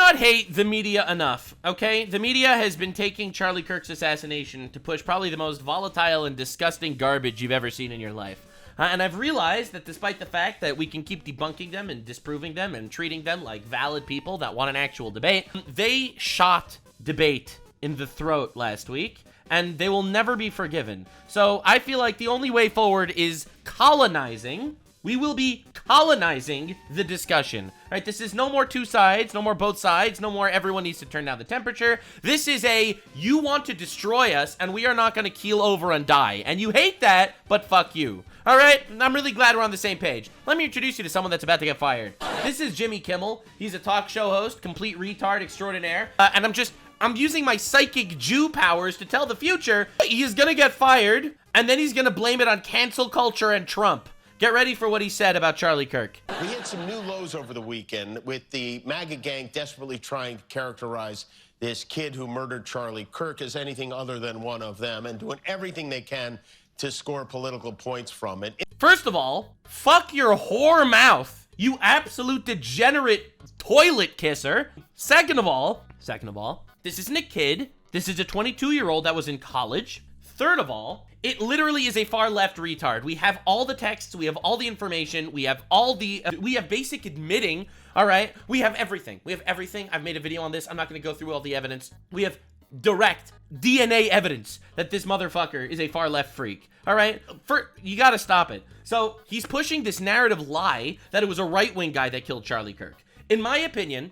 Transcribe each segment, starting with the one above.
cannot hate the media enough, okay? The media has been taking Charlie Kirk's assassination to push probably the most volatile and disgusting garbage you've ever seen in your life. And I've realized that despite the fact that we can keep debunking them and disproving them and treating them like valid people that want an actual debate, they shot debate in the throat last week, and they will never be forgiven. So I feel like the only way forward is colonizing. We will be colonizing the discussion, right? This is no more two sides, no more both sides, no more everyone needs to turn down the temperature. This is a, you want to destroy us, and we are not going to keel over and die. And you hate that, but fuck you. All right? I'm really glad we're on the same page. Let me introduce you to someone that's about to get fired. This is Jimmy Kimmel. He's a talk show host, complete retard extraordinaire. And I'm using my psychic Jew powers to tell the future he is going to get fired, and then he's going to blame it on cancel culture and Trump. Get ready for what he said about Charlie Kirk. We hit some new lows over the weekend with the MAGA gang desperately trying to characterize this kid who murdered Charlie Kirk as anything other than one of them and doing everything they can to score political points from it. First of all, fuck your whore mouth, you absolute degenerate toilet kisser. Second of all, this isn't a kid. This is a 22-year-old that was in college. Third of all, it literally is a far left retard. We have all the texts, we have all the information, we have all the, we have basic admitting, all right? We have everything. We have everything. I've made a video on this. I'm not going to go through all the evidence. We have direct DNA evidence that this motherfucker is a far left freak, all right? You got to stop it. So he's pushing this narrative lie that it was a right-wing guy that killed Charlie Kirk. In my opinion,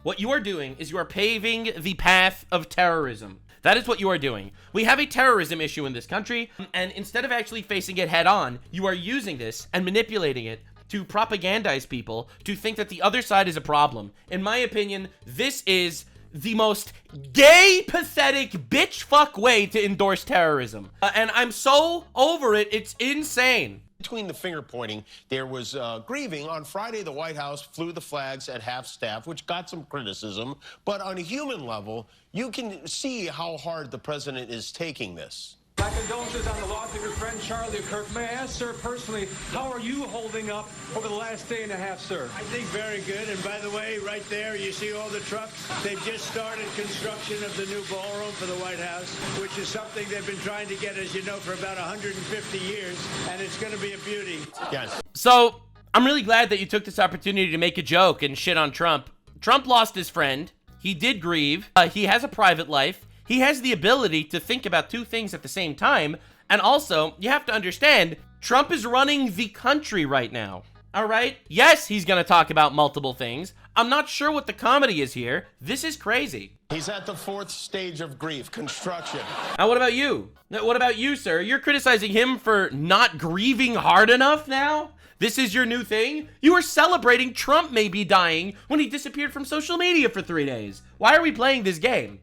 what you are doing is you are paving the path of terrorism. That is what you are doing. We have a terrorism issue in this country, and instead of actually facing it head on, you are using this and manipulating it to propagandize people to think that the other side is a problem. In my opinion, this is the most gay, pathetic, bitch fuck way to endorse terrorism. And I'm so over it, it's insane. Between the finger pointing, there was grieving. On Friday, the White House flew the flags at half-staff, which got some criticism. But on a human level, you can see how hard the president is taking this. My condolences on the loss of your friend Charlie Kirk. May I ask, sir, personally, how are you holding up over the last day and a half, sir? I think very good. And by the way, right there, you see all the trucks? They've just started construction of the new ballroom for the White House, which is something they've been trying to get, as you know, for about 150 years. And it's going to be a beauty. Yes. So I'm really glad that you took this opportunity to make a joke and shit on Trump. Trump lost his friend. He did grieve. He has a private life. He has the ability to think about two things at the same time. And also, you have to understand, Trump is running the country right now. All right? Yes, he's going to talk about multiple things. I'm not sure what the comedy is here. This is crazy. He's at the fourth stage of grief, construction. Now, what about you? What about you, sir? You're criticizing him for not grieving hard enough now? This is your new thing? You were celebrating Trump may be dying when he disappeared from social media for 3 days. Why are we playing this game?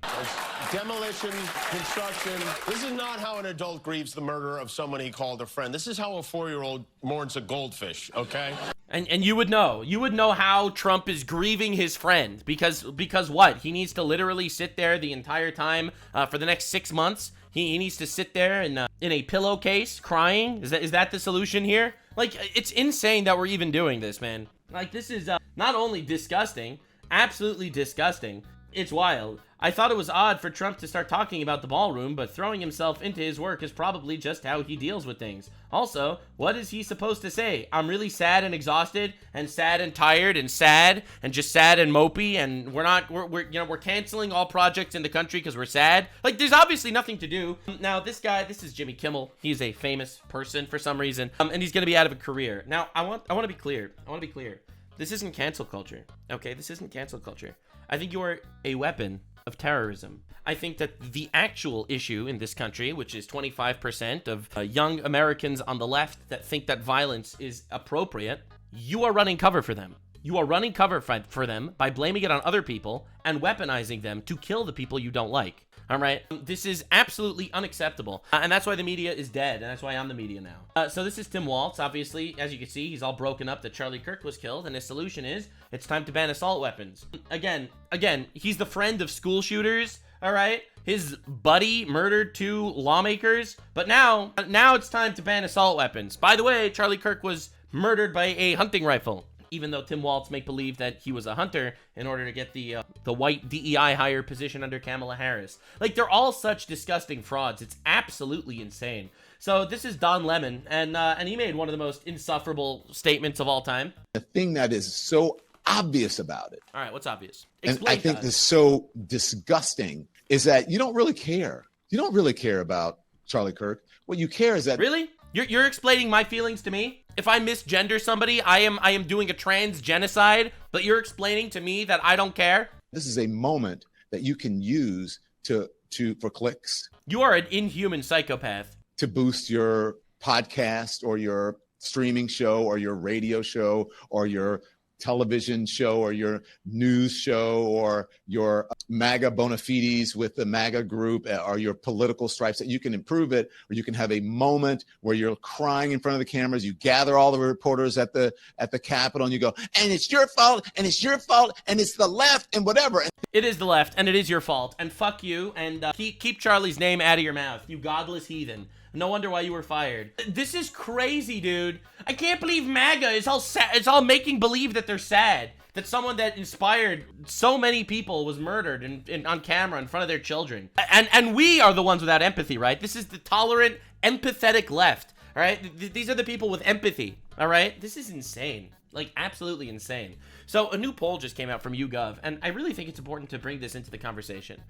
Demolition, construction. This is not how an adult grieves the murder of someone he called a friend. This is how a 4-year-old mourns a goldfish, okay? And you would know. You would know how Trump is grieving his friend. Because what? He needs to literally sit there the entire time for the next 6 months. He needs to sit there in a pillowcase crying. Is that the solution here? Like, it's insane that we're even doing this, man. Like, this is not only disgusting, absolutely disgusting. It's wild. I thought it was odd for Trump to start talking about the ballroom, but throwing himself into his work is probably just how he deals with things. Also, what is he supposed to say? I'm really sad and exhausted, and sad and tired, and sad, and just sad and mopey, and we're canceling all projects in the country because we're sad. Like, there's obviously nothing to do. Now, this is Jimmy Kimmel. He's a famous person for some reason, and he's gonna be out of a career. Now, I want to be clear. This isn't cancel culture, okay? This isn't cancel culture. I think you are a weapon of terrorism. I think that the actual issue in this country, which is 25% of young Americans on the left that think that violence is appropriate, you are running cover for them. You are running cover for them by blaming it on other people and weaponizing them to kill the people you don't like. All right? This is absolutely unacceptable. And that's why the media is dead. And that's why I'm the media now. So this is Tim Waltz. Obviously, as you can see, he's all broken up that Charlie Kirk was killed. And his solution is, it's time to ban assault weapons. Again, he's the friend of school shooters. All right? His buddy murdered 2 lawmakers. But now it's time to ban assault weapons. By the way, Charlie Kirk was murdered by a hunting rifle. even though Tim Walz make believe that he was a hunter in order to get the white DEI hire position under Kamala Harris. Like, they're all such disgusting frauds. It's absolutely insane. So this is Don Lemon, and he made one of the most insufferable statements of all time. The thing that is so obvious about it, all right, what's obvious? and I think is so disgusting, is that you don't really care. You don't really care about Charlie Kirk. What you care is that... Really? You're explaining my feelings to me? If I misgender somebody, I am doing a trans genocide, but you're explaining to me that I don't care? This is a moment that you can use for clicks. You are an inhuman psychopath. To boost your podcast or your streaming show or your radio show or your television show or your news show or your MAGA bona fides with the MAGA group or your political stripes, that you can improve it, or you can have a moment where you're crying in front of the cameras. You gather all the reporters at the Capitol and you go, and it's your fault, and it's your fault, and it's the left and whatever. It is the left, and it is your fault, and fuck you, and keep Charlie's name out of your mouth, you godless heathen. No wonder why you were fired. This is crazy, dude. I can't believe MAGA is all sad. It's all making believe that they're sad. That someone that inspired so many people was murdered on camera in front of their children. And we are the ones without empathy, right? This is the tolerant, empathetic left, all right? These are the people with empathy, all right? This is insane. Like, absolutely insane. So a new poll just came out from YouGov, and I really think it's important to bring this into the conversation.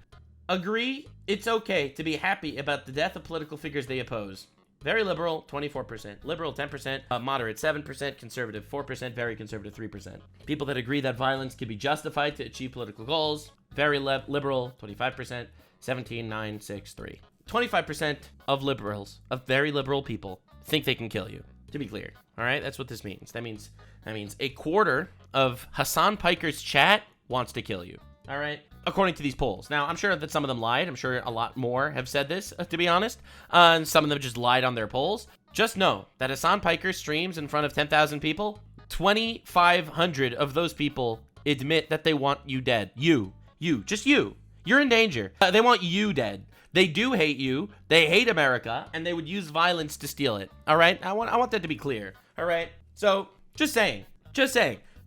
Agree, it's okay to be happy about the death of political figures they oppose. Very liberal, 24%. Liberal, 10%. Moderate, 7%. Conservative, 4%. Very conservative, 3%. People that agree that violence can be justified to achieve political goals. Very liberal, 25%. 17, 9, 6, 3. 25% of liberals, of very liberal people, think they can kill you. To be clear, all right? That's what this means. That means a quarter of Hassan Piker's chat wants to kill you, all right? According to these polls. Now, I'm sure that some of them lied. I'm sure a lot more have said this, to be honest. And some of them just lied on their polls. Just know that Hassan Piker streams in front of 10,000 people. 2,500 of those people admit that they want you dead. Just you. You're in danger. They want you dead. They do hate you. They hate America. And they would use violence to steal it. All right? I want that to be clear. All right? So, just saying.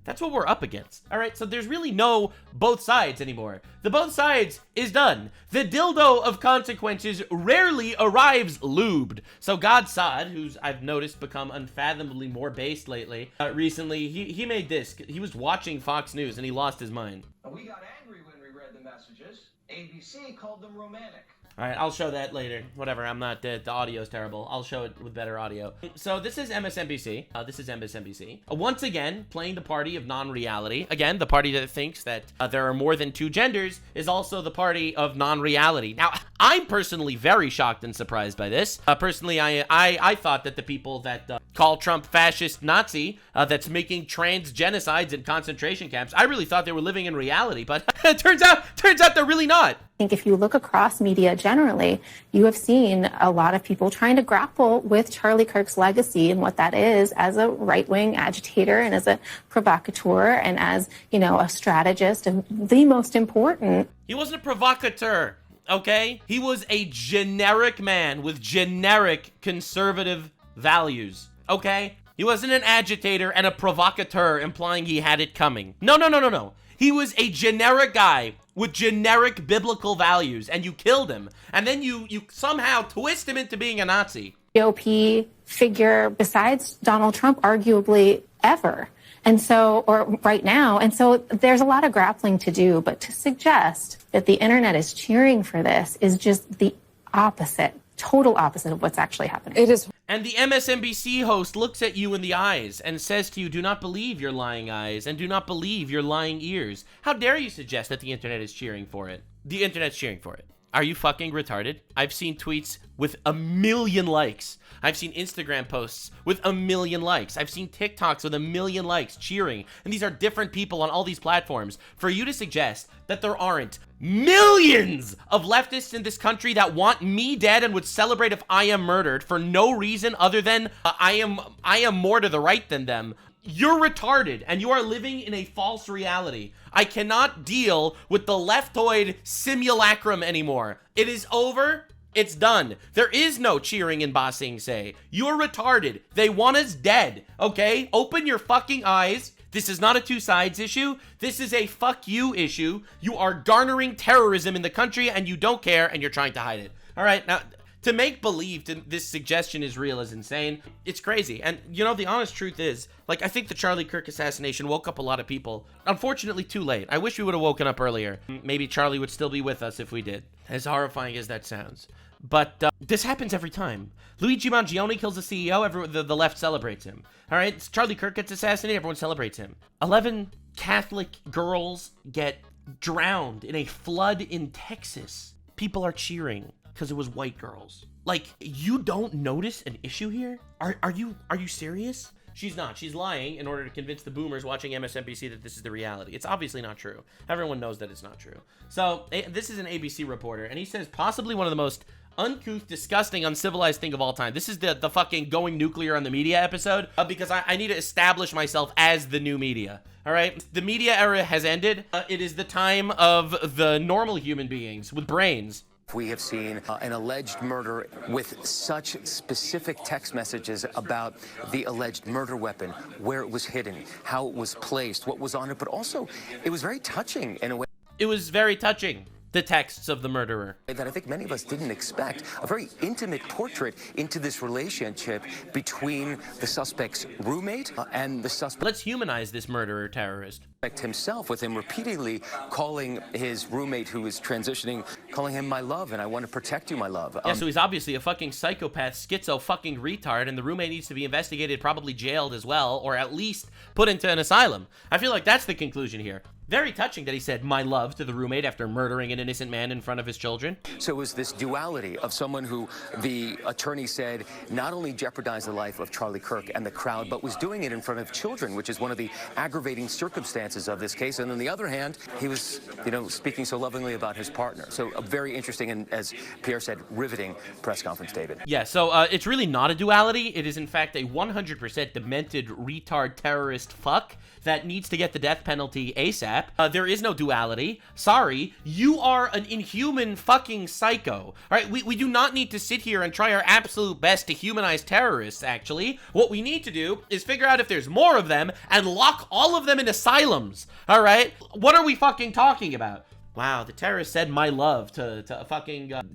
That's what we're up against. All right, so there's really no both sides anymore. The both sides is done. The dildo of consequences rarely arrives lubed. So Godsod, who's I've noticed become unfathomably more based lately, recently, he made this. He was watching Fox News and he lost his mind. We got angry when we read the messages. ABC called them romantic. All right, I'll show that later. Whatever, I'm not dead. The audio's terrible. I'll show it with better audio. So this is MSNBC. Once again, playing the party of non-reality. Again, the party that thinks that there are more than two genders is also the party of non-reality. Now, I'm personally very shocked and surprised by this. Personally, I thought that the people that call Trump fascist Nazi, that's making trans genocides in concentration camps, I really thought they were living in reality, but it turns out they're really not. I think if you look across media generally, you have seen a lot of people trying to grapple with Charlie Kirk's legacy and what that is as a right-wing agitator and as a provocateur and as, a strategist and the most important. He wasn't a provocateur, okay? He was a generic man with generic conservative values, okay? He wasn't an agitator and a provocateur implying he had it coming. No. He was a generic guy with generic biblical values, and you killed him. And then you somehow twist him into being a Nazi. GOP figure besides Donald Trump, arguably ever. And so, or right now. And so there's a lot of grappling to do, but to suggest that the internet is cheering for this is just the opposite, total opposite of what's actually happening. It is. And the MSNBC host looks at you in the eyes and says to you, do not believe your lying eyes and do not believe your lying ears. How dare you suggest that the internet is cheering for it? The internet's cheering for it. Are you fucking retarded? I've seen tweets with 1 million likes. I've seen Instagram posts with 1 million likes. I've seen TikToks with 1 million likes cheering. And these are different people on all these platforms. For you to suggest that there aren't millions of leftists in this country that want me dead and would celebrate if I am murdered for no reason other than I am more to the right than them. You're retarded and you are living in a false reality. I cannot deal with the leftoid simulacrum anymore. It is over. It's done. There is no cheering in Ba Sing Se. You're retarded. They want us dead, okay? Open your fucking eyes. This is not a two sides issue. This is a fuck you issue. You are garnering terrorism in the country and you don't care and you're trying to hide it. All right, now, to make believe this suggestion is real is insane. It's crazy. And, you know, the honest truth is, like, I think the Charlie Kirk assassination woke up a lot of people. Unfortunately, too late. I wish we would have woken up earlier. Maybe Charlie would still be with us if we did. As horrifying as that sounds. But this happens every time. Luigi Mangione kills the CEO, the left celebrates him. All right, Charlie Kirk gets assassinated, everyone celebrates him. 11 Catholic girls get drowned in a flood in Texas. People are cheering because it was white girls. Like, you don't notice an issue here? Are you serious? She's not. She's lying in order to convince the boomers watching MSNBC that this is the reality. It's obviously not true. Everyone knows that it's not true. So, this is an ABC reporter, and he says possibly one of the most uncouth, disgusting, uncivilized thing of all time. This is the fucking going nuclear on the media episode, because I need to establish myself as the new media. All right? The media era has ended. It is the time of the normal human beings with brains. We have seen an alleged murder with such specific text messages about the alleged murder weapon, where it was hidden, how it was placed, what was on it, but also it was very touching in a way. It was very touching. The texts of the murderer. That I think many of us didn't expect. A very intimate portrait into this relationship between the suspect's roommate and the suspect. Let's humanize this murderer terrorist. Himself, with him repeatedly calling his roommate who is transitioning, calling him my love, and I want to protect you, my love. Yeah, so he's obviously a fucking psychopath, schizo fucking retard, and the roommate needs to be investigated, probably jailed as well, or at least put into an asylum. I feel like that's the conclusion here. Very touching that he said my love to the roommate after murdering an innocent man in front of his children. So it was this duality of someone who the attorney said not only jeopardized the life of Charlie Kirk and the crowd, but was doing it in front of children, which is one of the aggravating circumstances of this case. And on the other hand, he was, speaking so lovingly about his partner. So a very interesting and, as Pierre said, riveting press conference, David. Yeah, so it's really not a duality. It is, in fact, a 100% demented retard terrorist fuck that needs to get the death penalty ASAP. There is no duality. Sorry, you are an inhuman fucking psycho. All right, we do not need to sit here and try our absolute best to humanize terrorists, actually. What we need to do is figure out if there's more of them and lock all of them in asylums. All right? What are we fucking talking about? Wow, the terrorist said my love to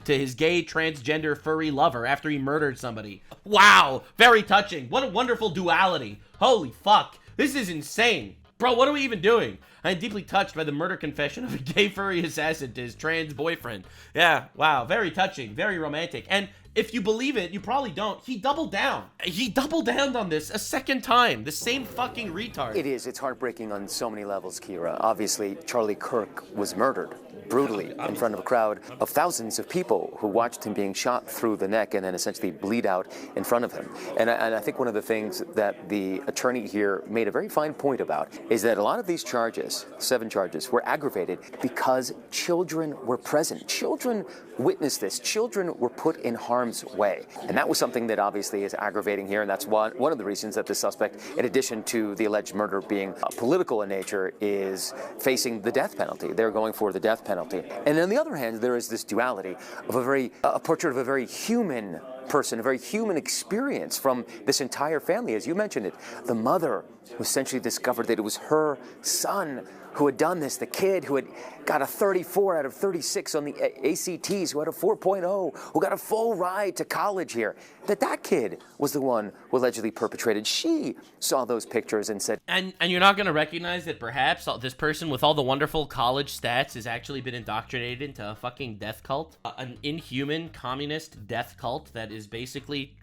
his gay, transgender, furry lover after he murdered somebody. Wow, very touching. What a wonderful duality. Holy fuck. This is insane. Bro, what are we even doing? I am deeply touched by the murder confession of a gay furry assassin to his trans boyfriend. Yeah, wow, very touching, very romantic. And if you believe it, you probably don't. He doubled down. He doubled down on this a second time. The same fucking retard. It is. It's heartbreaking on so many levels, Kira. Obviously, Charlie Kirk was murdered brutally in front of a crowd of thousands of people who watched him being shot through the neck and then essentially bleed out in front of him. And I think one of the things that the attorney here made a very fine point about is that a lot of these charges, 7 charges, were aggravated because children were present. Children witnessed this. Children were put in harm's way. And that was something that obviously is aggravating here, and that's one of the reasons that the suspect, in addition to the alleged murder being political in nature, is facing the death penalty. They're going for the death penalty. And on the other hand, there is this duality of a portrait of a very human person, a very human experience from this entire family. As you mentioned it, the mother who essentially discovered that it was her son who had done this, the kid who had got a 34 out of 36 on the ACTs, who had a 4.0, who got a full ride to college here, that kid was the one who allegedly perpetrated. She saw those pictures and said... And you're not going to recognize that perhaps this person with all the wonderful college stats has actually been indoctrinated into a fucking death cult? An inhuman communist death cult that is basically...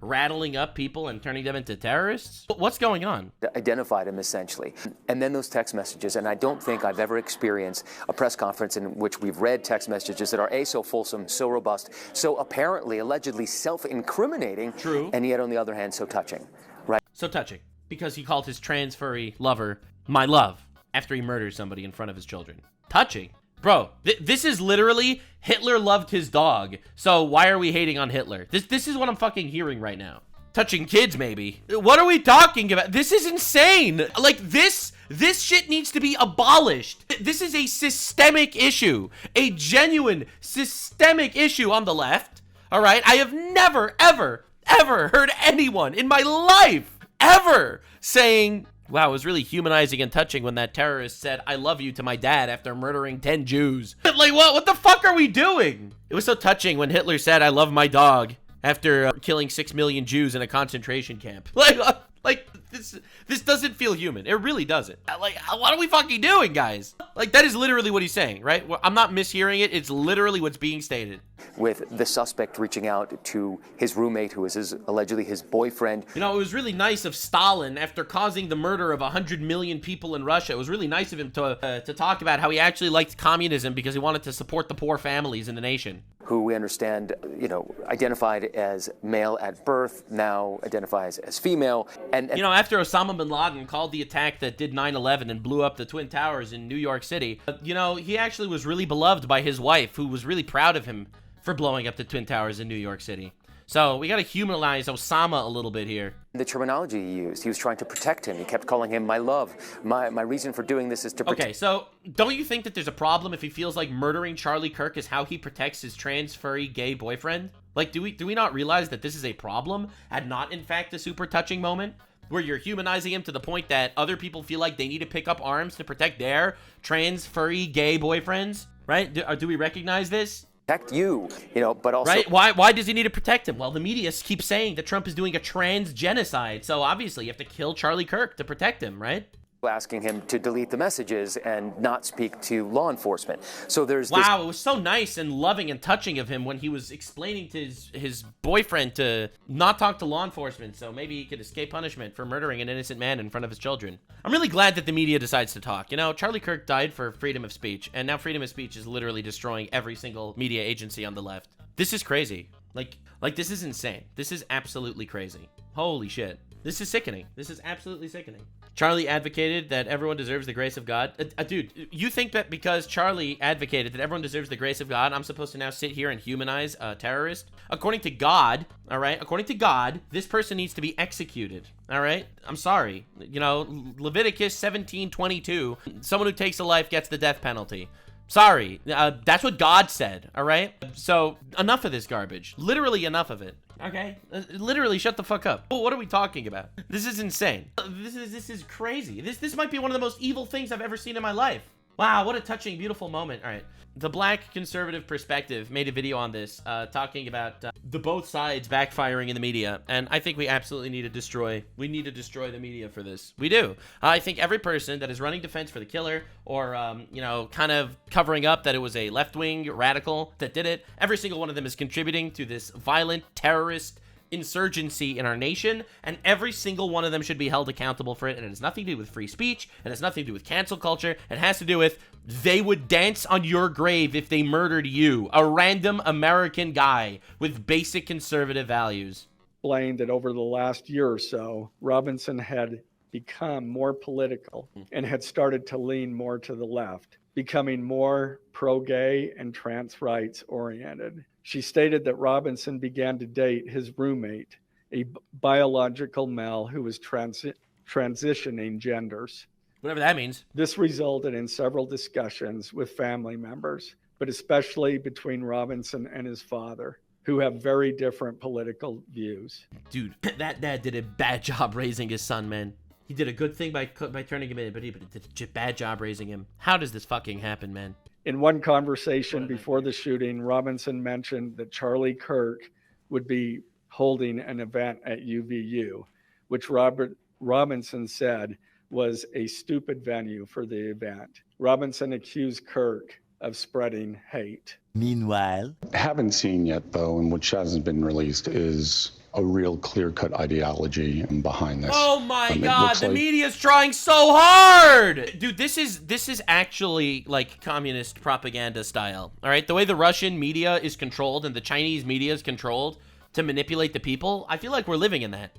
rattling up people and turning them into terrorists? What's going on? Identified him, essentially. And then those text messages, and I don't think I've ever experienced a press conference in which we've read text messages that are so fulsome, so robust, so apparently, allegedly self-incriminating. True. And yet, on the other hand, so touching. Right? So touching. Because he called his trans furry lover my love after he murdered somebody in front of his children. Touching. Bro, this is literally Hitler loved his dog, so why are we hating on Hitler? This is what I'm fucking hearing right now. Touching kids, maybe. What are we talking about? This is insane. Like, this shit needs to be abolished. This is a systemic issue. A genuine systemic issue on the left. All right? I have never, ever, ever heard anyone in my life ever saying Wow, it was really humanizing and touching when that terrorist said, "I love you" to my dad after murdering 10 Jews. Like, what the fuck are we doing? It was so touching when Hitler said, "I love my dog" after killing 6 million Jews in a concentration camp. Like this doesn't feel human. It really doesn't. Like, what are we fucking doing, guys? Like, that is literally what he's saying, right? I'm not mishearing it. It's literally what's being stated. With the suspect reaching out to his roommate, who is allegedly his boyfriend. You know, it was really nice of Stalin, after causing the murder of 100 million people in Russia, it was really nice of him to talk about how he actually liked communism because he wanted to support the poor families in the nation. Who we understand, identified as male at birth, now identifies as female. And you know, after Osama bin Laden called the attack that did 9/11 and blew up the Twin Towers in New York City, he actually was really beloved by his wife, who was really proud of him for blowing up the Twin Towers in New York City. So we got to humanize Osama a little bit here. The terminology he used, he was trying to protect him. He kept calling him my love. My reason for doing this is to protect. Okay, so don't you think that there's a problem if he feels like murdering Charlie Kirk is how he protects his trans furry gay boyfriend? Like, do we not realize that this is a problem and not, in fact, a super touching moment where you're humanizing him to the point that other people feel like they need to pick up arms to protect their trans furry gay boyfriends? Right? Do we recognize this? Protect you, but also... Right? Why does he need to protect him? Well, the media keeps saying that Trump is doing a trans genocide, so obviously you have to kill Charlie Kirk to protect him, right? Asking him to delete the messages and not speak to law enforcement. So there's Wow, it was so nice and loving and touching of him when he was explaining to his boyfriend to not talk to law enforcement, so maybe he could escape punishment for murdering an innocent man in front of his children. I'm really glad that the media decides to talk. Charlie Kirk died for freedom of speech, and now freedom of speech is literally destroying every single media agency on the left. This is crazy. Like this is insane. This is absolutely crazy. Holy shit. This is sickening. This is absolutely sickening. Charlie advocated that everyone deserves the grace of God. Dude, you think that because Charlie advocated that everyone deserves the grace of God, I'm supposed to now sit here and humanize a terrorist? According to God, all right? According to God, this person needs to be executed, all right? I'm sorry. Leviticus 17:22, someone who takes a life gets the death penalty. Sorry, that's what God said, all right? So enough of this garbage. Literally enough of it. Okay? Literally shut the fuck up. What are we talking about? This is insane. This is crazy. This might be one of the most evil things I've ever seen in my life. Wow, what a touching, beautiful moment. All right. The Black Conservative Perspective made a video on this, talking about the both sides backfiring in the media, and I think we absolutely need to destroy the media for this. We do. I think every person that is running defense for the killer, or, kind of covering up that it was a left-wing radical that did it, every single one of them is contributing to this violent terrorist insurgency in our nation, and every single one of them should be held accountable for it. And it has nothing to do with free speech, and it has nothing to do with cancel culture. It has to do with they would dance on your grave if they murdered you, a random American guy with basic conservative values. Explained that over the last year or so, Robinson had become more political and had started to lean more to the left, becoming more pro-gay and trans rights oriented. She stated that Robinson began to date his roommate, a biological male who was transitioning genders. Whatever that means. This resulted in several discussions with family members, but especially between Robinson and his father, who have very different political views. Dude, that dad did a bad job raising his son, man. He did a good thing by turning him in, but he did a bad job raising him. How does this fucking happen, man? In one conversation before the shooting, Robinson mentioned that Charlie Kirk would be holding an event at UVU, which Robinson said was a stupid venue for the event. Robinson accused Kirk of spreading hate. Meanwhile, haven't seen yet, though, and which hasn't been released, is a real clear-cut ideology behind this. Oh my God, the media's trying so hard! Dude, this is actually like communist propaganda style, all right? The way the Russian media is controlled and the Chinese media is controlled to manipulate the people, I feel like we're living in that.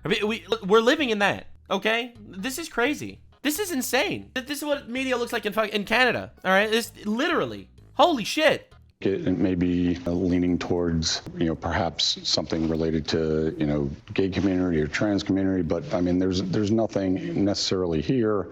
I mean, we're living in that, okay? This is crazy. This is insane. This is what media looks like in Canada, all right? This literally, holy shit. It may be leaning towards, perhaps something related to, gay community or trans community, but I mean, there's nothing necessarily here.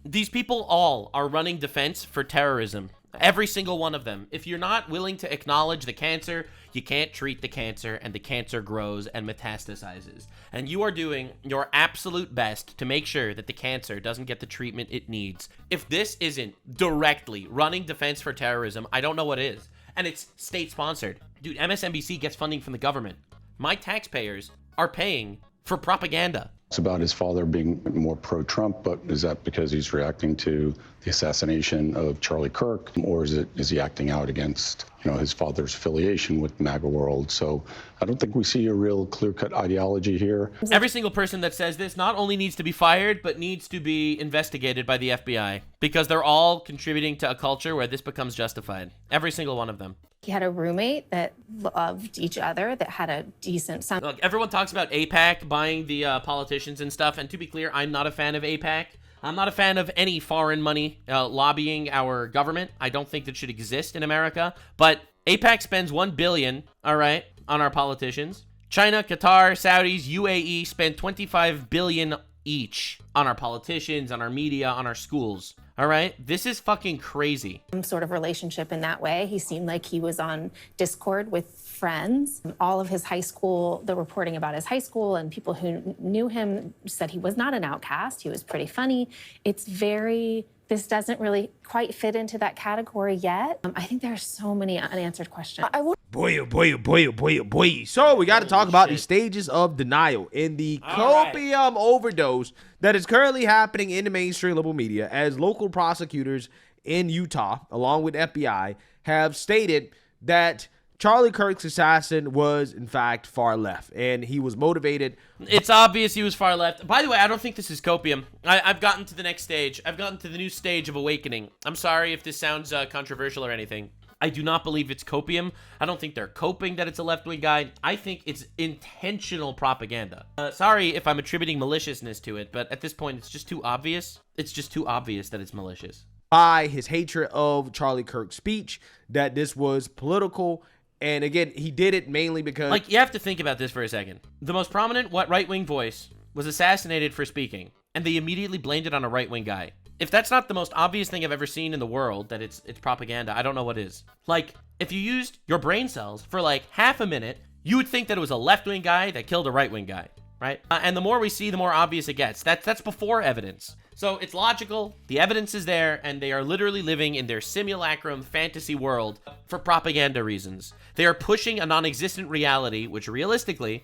These people all are running defense for terrorism, Every single one of them. If you're not willing to acknowledge the cancer, you can't treat the cancer, and the cancer grows and metastasizes. And you are doing your absolute best to make sure that the cancer doesn't get the treatment it needs. If this isn't directly running defense for terrorism, I don't know what is. And it's state-sponsored. Dude, MSNBC gets funding from the government. My taxpayers are paying for propaganda. It's about his father being more pro-Trump, but is that because he's reacting to the assassination of Charlie Kirk, or is he acting out against, his father's affiliation with MAGA world? So I don't think we see a real clear-cut ideology here. Every single person that says this not only needs to be fired, but needs to be investigated by the FBI, because they're all contributing to a culture where this becomes justified. Every single one of them. He had a roommate that loved each other, that had a decent son. Look, everyone talks about AIPAC buying the politicians and stuff, and to be clear, I'm not a fan of AIPAC. I'm not a fan of any foreign money lobbying our government. I don't think that should exist in America. But AIPAC spends $1 billion, all right, on our politicians. China, Qatar, Saudis, UAE spend $25 billion each on our politicians, on our media, on our schools. All right, this is fucking crazy. Some sort of relationship in that way. He seemed like he was on Discord with friends. All of his high school, the reporting about his high school and people who knew him said he was not an outcast. He was pretty funny. This doesn't really quite fit into that category yet. I think there are so many unanswered questions. Boy, oh boy, oh boy, oh boy, oh boy. So we got to talk about the stages of denial in the copium overdose that is currently happening in the mainstream liberal media, as local prosecutors in Utah, along with FBI, have stated that Charlie Kirk's assassin was, in fact, far left, and he was motivated. It's obvious he was far left. By the way, I don't think this is copium. I've gotten to the next stage. I've gotten to the new stage of awakening. I'm sorry if this sounds controversial or anything. I do not believe it's copium. I don't think they're coping that it's a left-wing guy. I think it's intentional propaganda. Sorry if I'm attributing maliciousness to it, but at this point, it's just too obvious. It's just too obvious that it's malicious. By his hatred of Charlie Kirk's speech, that this was political. And again, he did it mainly because... Like, you have to think about this for a second. The most prominent right-wing voice was assassinated for speaking, and they immediately blamed it on a right-wing guy. If that's not the most obvious thing I've ever seen in the world, that it's propaganda, I don't know what is. Like, if you used your brain cells for like half a minute, you would think that it was a left-wing guy that killed a right-wing guy, right? And the more we see, the more obvious it gets. That's before evidence. So it's logical, the evidence is there, and they are literally living in their simulacrum fantasy world for propaganda reasons. They are pushing a non-existent reality, which realistically,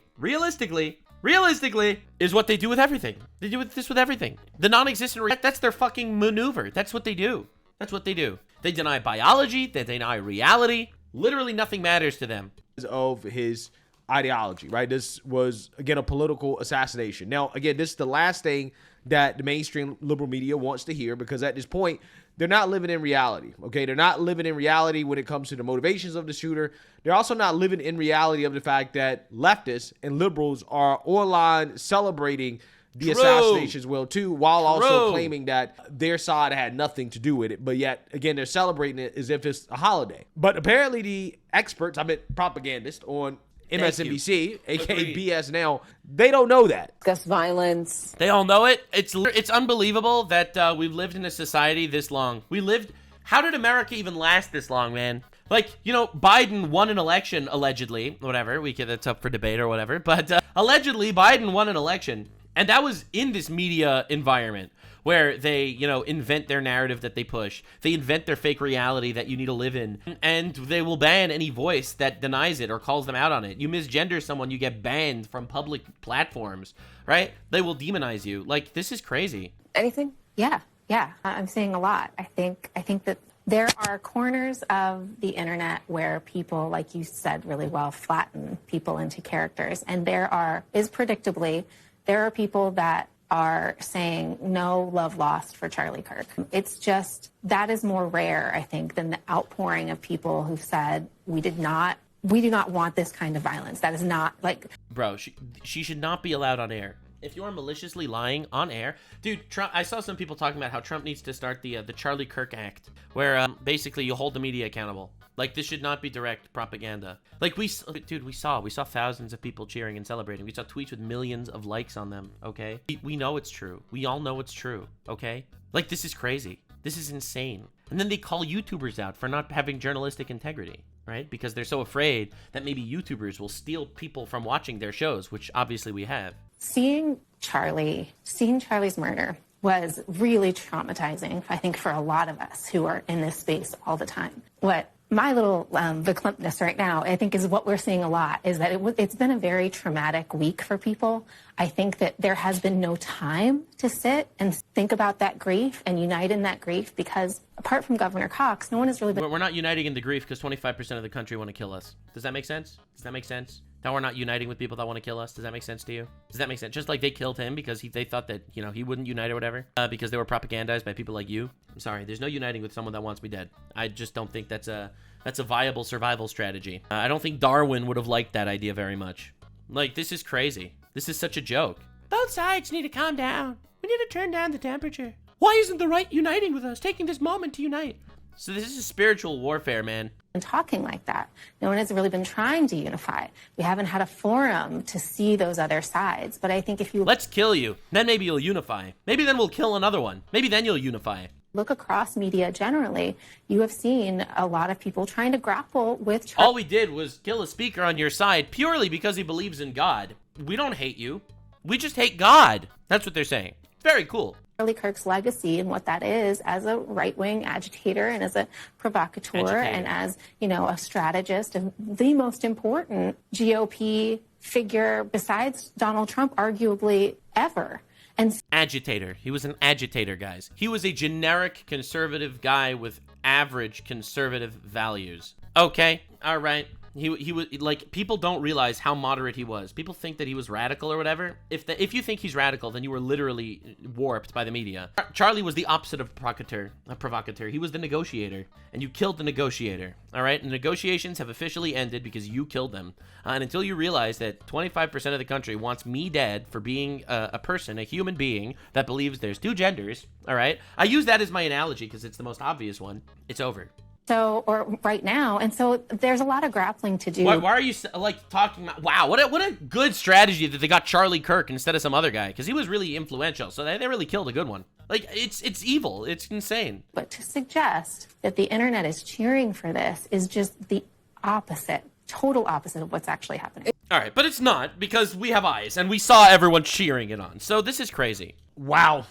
is what they do with everything. They do this with everything. The non-existent, that's their fucking maneuver. That's what they do. That's what they do. They deny biology, they deny reality. Literally nothing matters to them. Of his ideology, right? This was, again, a political assassination. Now, again, this is the last thing that the mainstream liberal media wants to hear, because at this point, they're not living in reality, okay? They're not living in reality when it comes to the motivations of the shooter. They're also not living in reality of the fact that leftists and liberals are online celebrating the assassination as well, too, while also claiming that their side had nothing to do with it. But yet, again, they're celebrating it as if it's a holiday. But apparently the experts, propagandists on MSNBC, aka BS Now, they don't know that. Discuss violence. They all know it. It's unbelievable that we've lived in a society this long. How did America even last this long, man? Like, Biden won an election, allegedly, whatever. That's up for debate or whatever. But allegedly, Biden won an election. And that was in this media environment where they, invent their narrative that they push. They invent their fake reality that you need to live in. And they will ban any voice that denies it or calls them out on it. You misgender someone, you get banned from public platforms, right? They will demonize you. Like, this is crazy. Anything? Yeah. I'm seeing a lot. I think that there are corners of the internet where people, like you said really well, flatten people into characters. And there are people that are saying no love lost for Charlie Kirk. It's just, that is more rare, I think, than the outpouring of people who've said, we do not want this kind of violence. That is not like... Bro, she should not be allowed on air. If you are maliciously lying on air, dude, Trump, I saw some people talking about how Trump needs to start the Charlie Kirk Act, where basically you hold the media accountable. Like, this should not be direct propaganda. Like, we saw thousands of people cheering and celebrating. We saw tweets with millions of likes on them, okay? We know it's true. We all know it's true, okay? Like, this is crazy. This is insane. And then they call YouTubers out for not having journalistic integrity, right? Because they're so afraid that maybe YouTubers will steal people from watching their shows, which obviously we have. Seeing Charlie's murder was really traumatizing, I think, for a lot of us who are in this space all the time. What my little verklempt right now, I think, is what we're seeing a lot, is that it's been a very traumatic week for people. I think that there has been no time to sit and think about that grief and unite in that grief, because apart from Governor Cox, no one has really been... We're not uniting in the grief because 25% of the country want to kill us. Does that make sense? Does that make sense? That we're not uniting with people that want to kill us? Does that make sense to you? Does that make sense? Just like they killed him because they thought that, you know, he wouldn't unite or whatever, because they were propagandized by people like you. I'm sorry, there's no uniting with someone that wants me dead. I just don't think that's a viable survival strategy. I don't think Darwin would have liked that idea very much. Like, this is crazy. This is such a joke. Both sides need to calm down. We need to turn down the temperature. Why isn't the right uniting with us, taking this moment to unite? So this is spiritual warfare, man. And talking like that. No one has really been trying to unify. We haven't had a forum to see those other sides. But I think if you... Let's kill you. Then maybe you'll unify. Maybe then we'll kill another one. Maybe then you'll unify. Look across media generally, you have seen a lot of people trying to grapple with... All we did was kill a speaker on your side purely because he believes in God. We don't hate you. We just hate God. That's what they're saying. Very cool. Charlie Kirk's legacy and what that is as a right-wing agitator and as a provocateur and as, you know, a strategist of the most important GOP figure besides Donald Trump, arguably ever. And agitator. He was an agitator, guys. He was a generic conservative guy with average conservative values. Okay, all right. He was like, people don't realize how moderate he was. People think that he was radical or whatever. If you think he's radical, then you were literally warped by the media. Charlie was the opposite of a provocateur. He was the negotiator, and you killed the negotiator. All right, and the negotiations have officially ended because you killed them. And until you realize that 25% of the country wants me dead for being a person, a human being that believes there's two genders. All right, I use that as my analogy because it's the most obvious one. It's over. So, or right now, and so there's a lot of grappling to do. Why are you like talking about? Wow, what a good strategy that they got Charlie Kirk instead of some other guy, because he was really influential. So they really killed a good one. Like, it's evil. It's insane. But to suggest that the internet is cheering for this is just the opposite, total opposite of what's actually happening. All right, but it's not, because we have eyes and we saw everyone cheering it on. So this is crazy. Wow,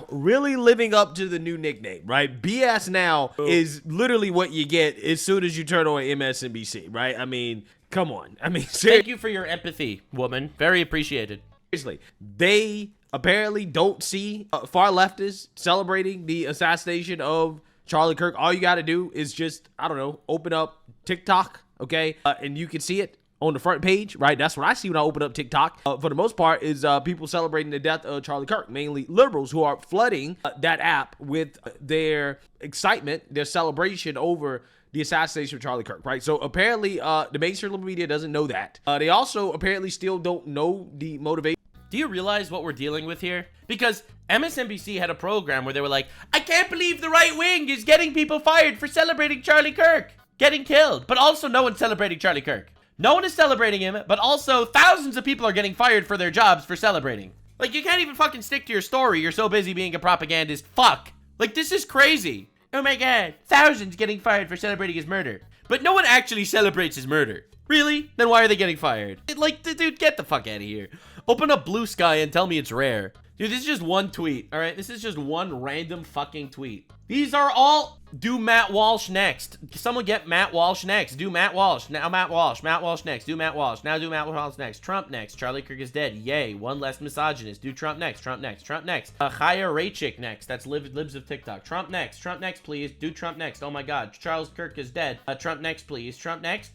really living up to the new nickname, right? BS now is literally what you get as soon as you turn on MSNBC, right? I mean, come on. I mean, thank you for your empathy, woman. Very appreciated. Seriously, they apparently don't see far leftists celebrating the assassination of Charlie Kirk. All you got to do is just, I don't know, open up TikTok, okay? And you can see it on the front page, right? That's what I see when I open up TikTok. For the most part, is people celebrating the death of Charlie Kirk, mainly liberals who are flooding that app with their excitement, their celebration over the assassination of Charlie Kirk, right? So apparently, the mainstream liberal media doesn't know that. They also apparently still don't know the motivation. Do you realize what we're dealing with here? Because MSNBC had a program where they were like, I can't believe the right wing is getting people fired for celebrating Charlie Kirk getting killed, but also no one's celebrating Charlie Kirk. No one is celebrating him, but also thousands of people are getting fired for their jobs for celebrating. Like, you can't even fucking stick to your story. You're so busy being a propagandist. Fuck. Like, this is crazy. Oh my god. Thousands getting fired for celebrating his murder. But no one actually celebrates his murder. Really? Then why are they getting fired? Like, dude, get the fuck out of here. Open up Blue Sky and tell me it's rare. Dude, this is just one tweet, all right? This is just one random fucking tweet. These are all... Do Matt Walsh next. Someone get Matt Walsh next. Do Matt Walsh. Now Matt Walsh. Matt Walsh next. Do Matt Walsh. Now do Matt Walsh next. Trump next. Charlie Kirk is dead. Yay. One less misogynist. Do Trump next. Trump next. Trump next. Chaya Raychick next. That's Libs of TikTok. Trump next. Trump next, please. Do Trump next. Oh my god. Charles Kirk is dead. Trump next, please. Trump next.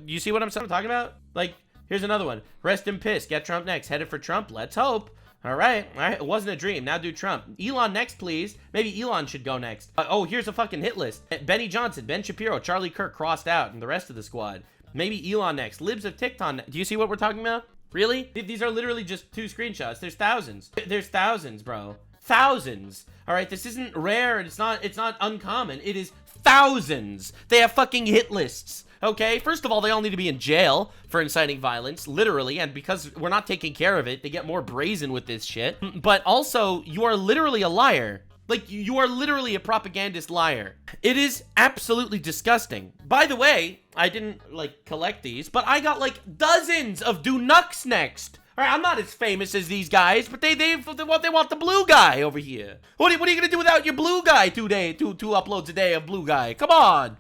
You see what I'm talking about? Like, here's another one. Rest in piss. Get Trump next. Headed for Trump. Let's hope. All right. It wasn't a dream. Now do Trump. Elon next, please. Maybe Elon should go next. Oh, here's a fucking hit list. Benny Johnson, Ben Shapiro, Charlie Kirk crossed out, and the rest of the squad. Maybe Elon next. Libs of TikTok. Do you see what we're talking about? Really? These are literally just 2 screenshots. There's thousands. There's thousands, bro. Thousands. All right. This isn't rare. It's not uncommon. It is thousands. They have fucking hit lists. Okay, first of all, they all need to be in jail for inciting violence, literally, and because we're not taking care of it, they get more brazen with this shit. But also, you are literally a liar. Like, you are literally a propagandist liar. It is absolutely disgusting. By the way, I didn't, like, collect these, but I got, like, dozens of Do Nux Next. All right, I'm not as famous as these guys, but they want the blue guy over here. What are you gonna do without your blue guy two uploads a day of blue guy? Come on.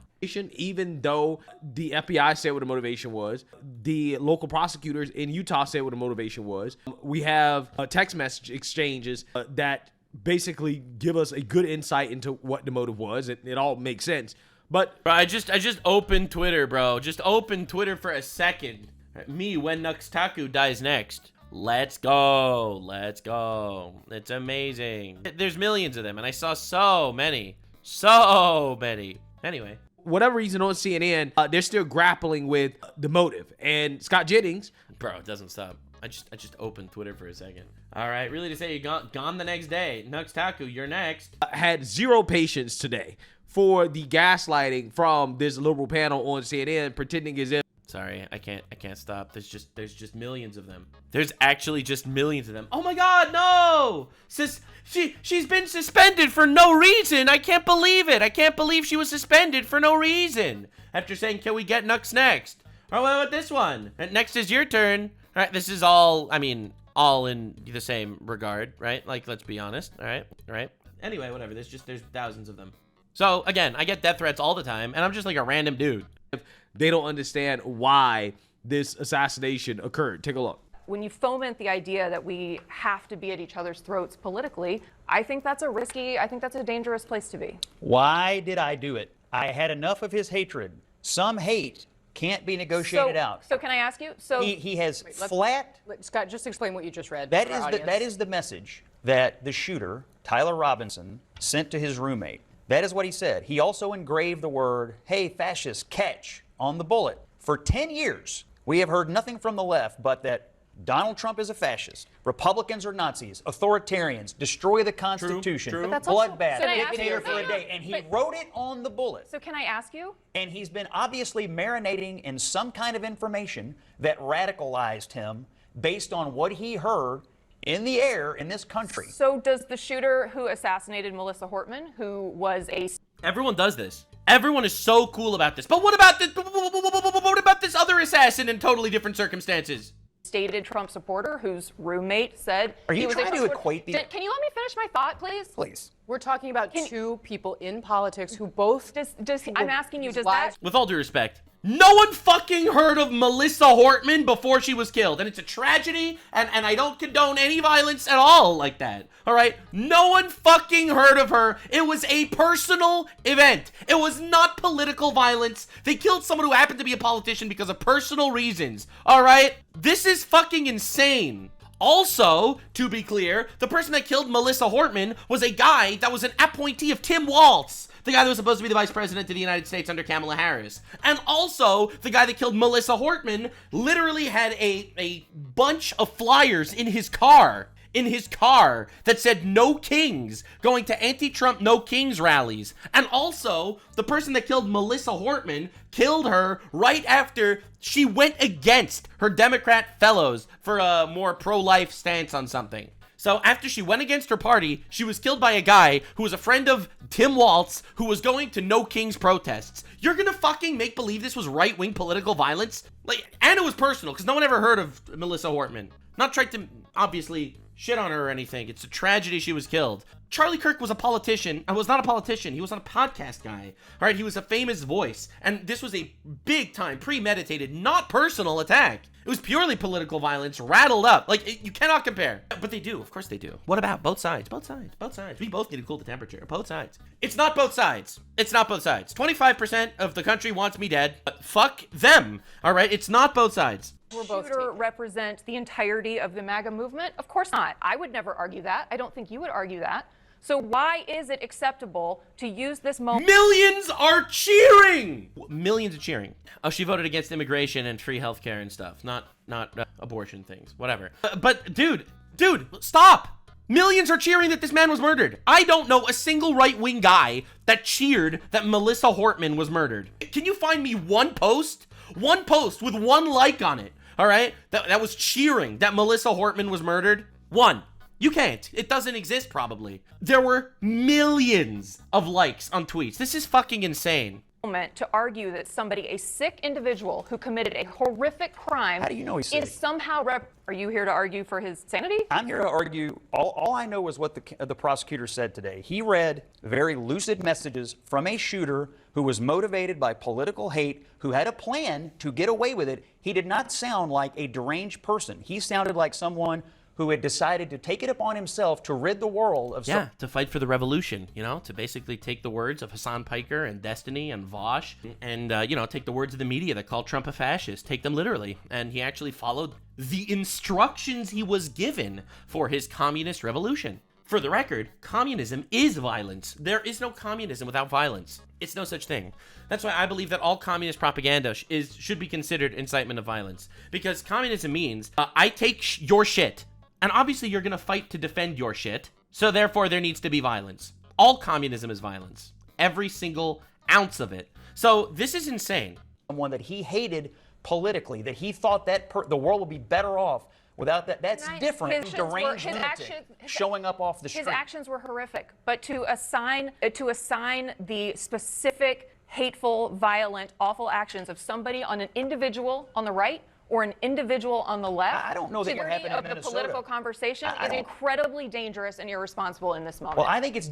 Even though the FBI said what the motivation was, the local prosecutors in Utah said what the motivation was. We have text message exchanges that basically give us a good insight into what the motive was. It all makes sense. But bro, I just opened Twitter, bro. Just open Twitter for a second. Me when Taku dies next. Let's go. Let's go. It's amazing. There's millions of them, and I saw so many. So many. Anyway. Whatever reason on CNN, they're still grappling with the motive. And Scott Jennings, bro, it doesn't stop. I just opened Twitter for a second. All right, really to say you're gone the next day. Taku, you're next. Had zero patience today for the gaslighting from this liberal panel on CNN, pretending as if. Sorry, I can't stop. There's just millions of them. There's actually just millions of them. Oh my God, no! She's been suspended for no reason. I can't believe it. I can't believe she was suspended for no reason. After saying, can we get Nux next? All right, what about this one? Next is your turn. All right, this is all, I mean, all in the same regard, right? Like, let's be honest. All right. Anyway, whatever. There's thousands of them. So again, I get death threats all the time, and I'm just like a random dude. They don't understand why this assassination occurred. Take a look. When you foment the idea that we have to be at each other's throats politically, I think that's a dangerous place to be. Why did I do it? I had enough of his hatred. Some hate can't be negotiated out. So can I ask you? So he has Scott, just explain what you just read. That is the message that the shooter, Tyler Robinson, sent to his roommate. That is what he said. He also engraved the word, "Hey, fascists, catch," on the bullet. For 10 years, we have heard nothing from the left but that Donald Trump is a fascist, Republicans are Nazis, authoritarians, destroy the Constitution, bloodbath, dictator for a day. And he wrote it on the bullet. So can I ask you? And he's been obviously marinating in some kind of information that radicalized him based on what he heard in the air in this country. So does the shooter who assassinated Melissa Hortman, who was a... Everyone does this. Everyone is so cool about this. But what about this? What about this other assassin in totally different circumstances? Stated Trump supporter whose roommate said... Are you trying to equate these? Can you let me finish my thought, please? Please. We're talking about two people in politics who both... I'm asking you, does that... With all due respect, no one fucking heard of Melissa Hortman before she was killed. And it's a tragedy, and I don't condone any violence at all like that. All right? No one fucking heard of her. It was a personal event. It was not political violence. They killed someone who happened to be a politician because of personal reasons. All right? This is fucking insane. Also, to be clear, the person that killed Melissa Hortman was a guy that was an appointee of Tim Walz, the guy that was supposed to be the vice president of the United States under Kamala Harris. And also, the guy that killed Melissa Hortman literally had a bunch of flyers in his car that said "No Kings," going to anti-Trump "No Kings" rallies. And also, the person that killed Melissa Hortman killed her right after she went against her Democrat fellows for a more pro-life stance on something. So after she went against her party, she was killed by a guy who was a friend of Tim Walz, who was going to No Kings protests. You're gonna fucking make believe this was right-wing political violence? And it was personal, because no one ever heard of Melissa Hortman. Not trying to, obviously, shit on her or anything. It's a tragedy she was killed. Charlie Kirk was a politician. I was not a politician. He was a podcast guy. All right, he was a famous voice. And this was a big-time, premeditated, not personal attack. It was purely political violence, rattled up. You cannot compare. But they do. Of course they do. What about both sides? Both sides. We both need to cool the temperature. Both sides. It's not both sides. 25% of the country wants me dead. But fuck them. All right? It's not both sides. Shooter represent the entirety of the MAGA movement? Of course not. I would never argue that. I don't think you would argue that. So why is it acceptable to use this moment? Millions are cheering! Millions are cheering. Oh, she voted against immigration and free healthcare and stuff. Not abortion things. Whatever. But dude, stop! Millions are cheering that this man was murdered. I don't know a single right-wing guy that cheered that Melissa Hortman was murdered. Can you find me one post? One post with one like on it, all right? That was cheering that Melissa Hortman was murdered? One. You can't. It doesn't exist, probably. There were millions of likes on tweets. This is fucking insane. To argue that somebody, a sick individual who committed a horrific crime, How do you know he's sick? is somehow Are you here to argue for his sanity? I'm here to argue. All I know is what the prosecutor said today. He read very lucid messages from a shooter who was motivated by political hate, who had a plan to get away with it. He did not sound like a deranged person. He sounded like someone who had decided to take it upon himself to rid the world of to fight for the revolution, to basically take the words of Hassan Piker and Destiny and Vosh and, take the words of the media that called Trump a fascist, take them literally. And he actually followed the instructions he was given for his communist revolution. For the record, communism is violence. There is no communism without violence. It's no such thing. That's why I believe that all communist propaganda should be considered incitement of violence. Because communism means, I take your shit. And obviously you're going to fight to defend your shit. So therefore there needs to be violence. All communism is violence. Every single ounce of it. So this is insane. Someone that he hated politically, that he thought that the world would be better off without that. That's different from deranged lunatic showing up off the street. His actions were horrific. But to assign the specific, hateful, violent, awful actions of somebody on an individual on the right or an individual on the left, I don't know that would happen in of Minnesota. The political conversation is incredibly dangerous and irresponsible in this moment. Well, I think it's...